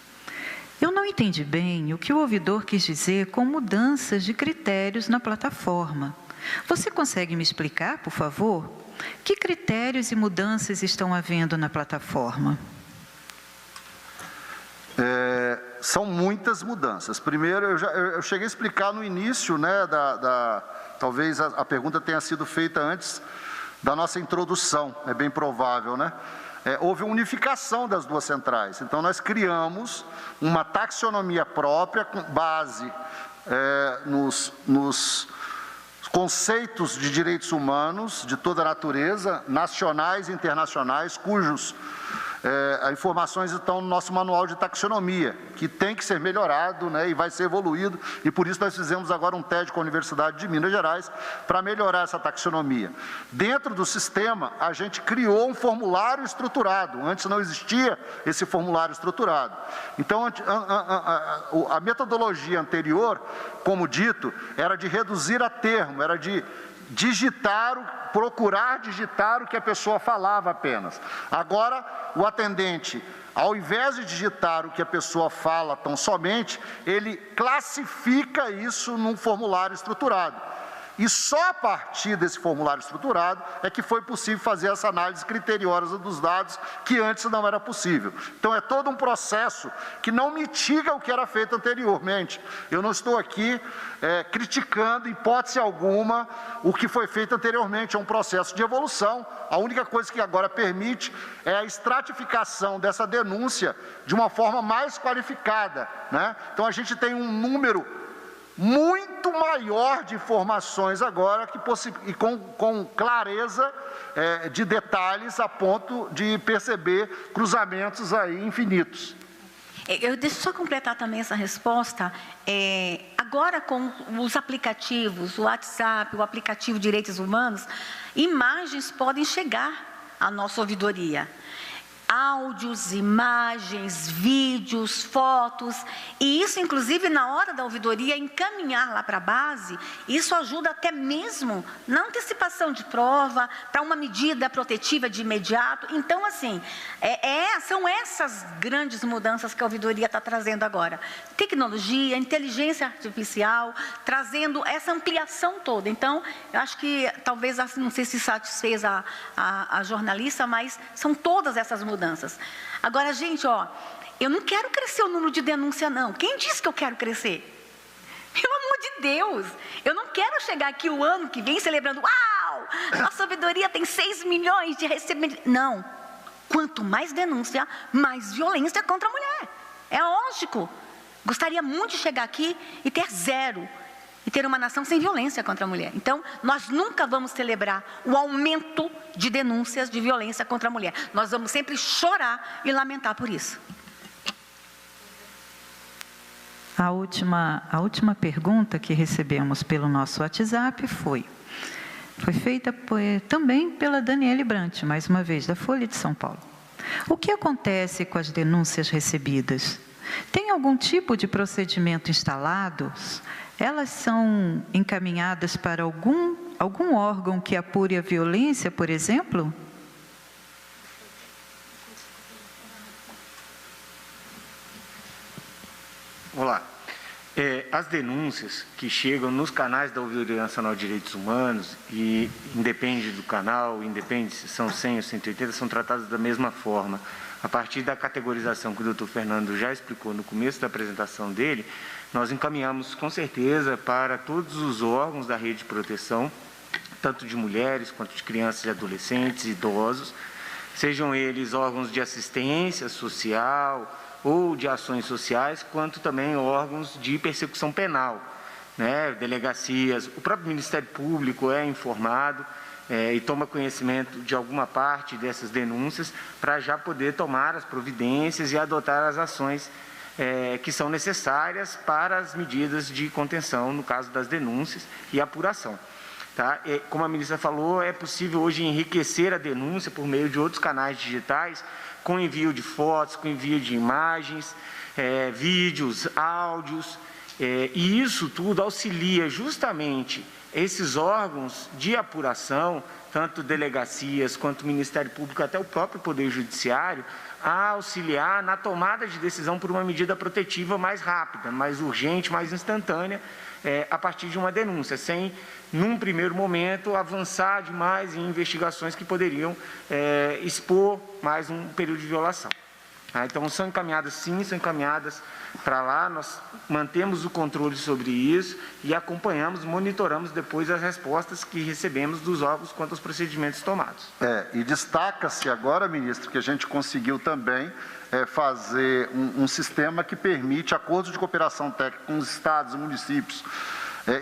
S1: Eu não entendi bem o que o ouvidor quis dizer com mudanças de critérios na plataforma. Você consegue me explicar, por favor? Que critérios e mudanças estão havendo na plataforma?
S2: São muitas mudanças. Primeiro, eu cheguei a explicar no início, né, talvez a pergunta tenha sido feita antes da nossa introdução, é bem provável, né? Houve unificação das duas centrais. Então, nós criamos uma taxonomia própria, com base nos conceitos de direitos humanos de toda a natureza, nacionais e internacionais, cujos informações estão no nosso manual de taxonomia, que tem que ser melhorado, né, e vai ser evoluído, e por isso nós fizemos agora um TED com a Universidade de Minas Gerais para melhorar essa taxonomia. Dentro do sistema, a gente criou um formulário estruturado, antes não existia esse formulário estruturado. Então, a metodologia anterior, como dito, era de reduzir a termo, era de procurar digitar o que a pessoa falava apenas. Agora, o atendente, ao invés de digitar o que a pessoa fala tão somente, ele classifica isso num formulário estruturado. E só a partir desse formulário estruturado é que foi possível fazer essa análise criteriosa dos dados, que antes não era possível. Então, é todo um processo que não mitiga o que era feito anteriormente. Eu não estou aqui criticando, em hipótese alguma, o que foi feito anteriormente. É um processo de evolução. A única coisa que agora permite é a estratificação dessa denúncia de uma forma mais qualificada, né? Então, a gente tem um número muito maior de informações agora e com clareza de detalhes a ponto de perceber cruzamentos aí infinitos.
S4: Deixa eu só completar também essa resposta. Agora, com os aplicativos, o WhatsApp, o aplicativo Direitos Humanos, imagens podem chegar à nossa ouvidoria. Áudios, imagens, vídeos, fotos, e isso, inclusive, na hora da ouvidoria, encaminhar lá para a base, isso ajuda até mesmo na antecipação de prova, para uma medida protetiva de imediato. Então, assim, são essas grandes mudanças que a ouvidoria está trazendo agora. Tecnologia, inteligência artificial, trazendo essa ampliação toda. Então, eu acho que, talvez, não sei se satisfez a jornalista, mas são todas essas mudanças. Agora, gente, eu não quero crescer o número de denúncia, não. Quem disse que eu quero crescer? Pelo amor de Deus, eu não quero chegar aqui o ano que vem celebrando, uau, nossa ouvidoria tem 6 milhões de recebimentos. Não, quanto mais denúncia, mais violência contra a mulher. É lógico. Gostaria muito de chegar aqui e ter 0. E ter uma nação sem violência contra a mulher. Então, nós nunca vamos celebrar o aumento de denúncias de violência contra a mulher. Nós vamos sempre chorar e lamentar por isso.
S1: A última pergunta que recebemos pelo nosso WhatsApp foi feita também pela Daniele Brant, mais uma vez, da Folha de São Paulo. O que acontece com as denúncias recebidas? Tem algum tipo de procedimento instalado? Elas são encaminhadas para algum órgão que apure a violência, por exemplo?
S11: Olá. As denúncias que chegam nos canais da Ouvidoria Nacional de Direitos Humanos, e independe do canal, independe se são 100 ou 180, são tratadas da mesma forma. A partir da categorização que o Dr. Fernando já explicou no começo da apresentação dele, nós encaminhamos com certeza para todos os órgãos da rede de proteção, tanto de mulheres quanto de crianças e adolescentes, idosos, sejam eles órgãos de assistência social ou de ações sociais, quanto também órgãos de persecução penal, né, delegacias. O próprio Ministério Público é informado e toma conhecimento de alguma parte dessas denúncias para já poder tomar as providências e adotar as ações que são necessárias para as medidas de contenção, no caso das denúncias e apuração. Tá? Como a ministra falou, é possível hoje enriquecer a denúncia por meio de outros canais digitais, com envio de fotos, com envio de imagens, vídeos, áudios, e isso tudo auxilia justamente esses órgãos de apuração, tanto delegacias quanto Ministério Público, até o próprio Poder Judiciário, a auxiliar na tomada de decisão por uma medida protetiva mais rápida, mais urgente, mais instantânea, a partir de uma denúncia, sem, num primeiro momento, avançar demais em investigações que poderiam expor mais um período de violação. Então, são encaminhadas, sim, são encaminhadas para lá, nós mantemos o controle sobre isso e acompanhamos, monitoramos depois as respostas que recebemos dos órgãos quanto aos procedimentos tomados.
S2: E destaca-se agora, ministro, que a gente conseguiu também fazer um sistema que permite acordos de cooperação técnica com os estados e municípios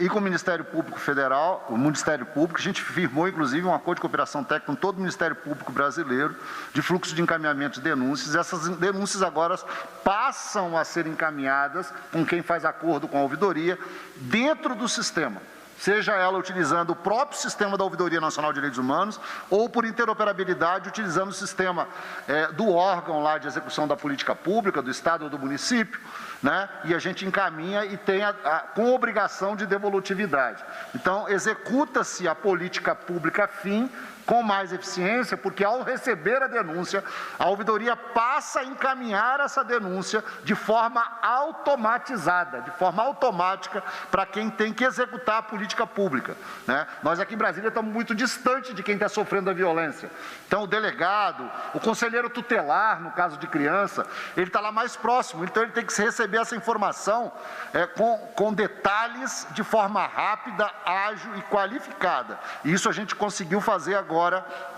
S2: e com o Ministério Público Federal, o Ministério Público. A gente firmou, inclusive, um acordo de cooperação técnica com todo o Ministério Público brasileiro de fluxo de encaminhamento de denúncias. Essas denúncias agora passam a ser encaminhadas com quem faz acordo com a ouvidoria dentro do sistema, seja ela utilizando o próprio sistema da Ouvidoria Nacional de Direitos Humanos ou por interoperabilidade utilizando o sistema do órgão lá de execução da política pública, do estado ou do município, né? E a gente encaminha e tem com obrigação de devolutividade. Então, executa-se a política pública fim com mais eficiência, porque ao receber a denúncia, a ouvidoria passa a encaminhar essa denúncia de forma automatizada, de forma automática, para quem tem que executar a política pública, né? Nós aqui em Brasília estamos muito distante de quem está sofrendo a violência. Então, o delegado, o conselheiro tutelar, no caso de criança, ele está lá mais próximo, então ele tem que receber essa informação com detalhes, de forma rápida, ágil e qualificada. E isso a gente conseguiu fazer agora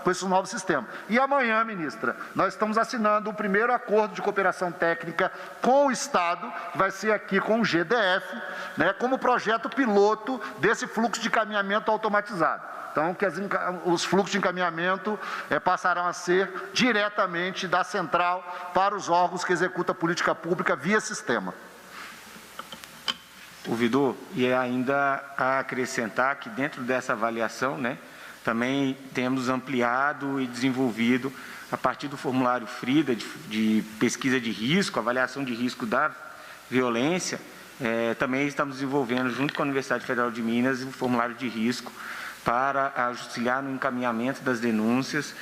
S2: com esse novo sistema. E amanhã, ministra, nós estamos assinando o primeiro acordo de cooperação técnica com o Estado, que vai ser aqui com o GDF, né, como projeto piloto desse fluxo de encaminhamento automatizado. Então, que os fluxos de encaminhamento passarão a ser diretamente da central para os órgãos que executam a política pública via sistema.
S11: Ouvidor, e ainda a acrescentar que dentro dessa avaliação, né, também temos ampliado e desenvolvido, a partir do formulário FRIDA, de pesquisa de risco, avaliação de risco da violência, também estamos desenvolvendo, junto com a Universidade Federal de Minas, o formulário de risco para auxiliar no encaminhamento das denúncias,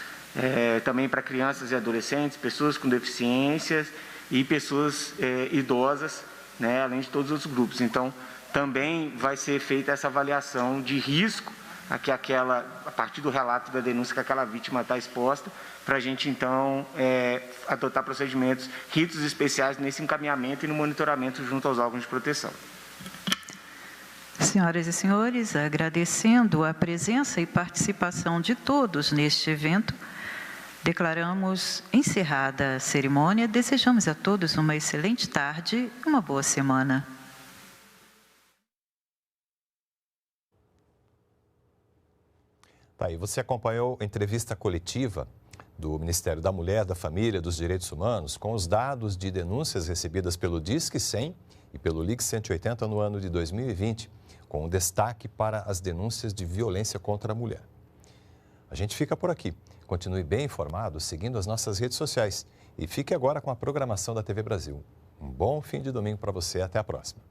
S11: também para crianças e adolescentes, pessoas com deficiências e pessoas idosas, né, além de todos os outros grupos. Então, também vai ser feita essa avaliação de risco, a partir do relato da denúncia que aquela vítima está exposta, para a gente, então, adotar procedimentos, ritos especiais nesse encaminhamento e no monitoramento junto aos órgãos de proteção.
S1: Senhoras e senhores, agradecendo a presença e participação de todos neste evento, declaramos encerrada a cerimônia. Desejamos a todos uma excelente tarde e uma boa semana.
S12: Tá aí, você acompanhou a entrevista coletiva do Ministério da Mulher, da Família, dos Direitos Humanos, com os dados de denúncias recebidas pelo Disque 100 e pelo Ligue 180 no ano de 2020, com destaque para as denúncias de violência contra a mulher. A gente fica por aqui. Continue bem informado, seguindo as nossas redes sociais. E fique agora com a programação da TV Brasil. Um bom fim de domingo para você. Até a próxima.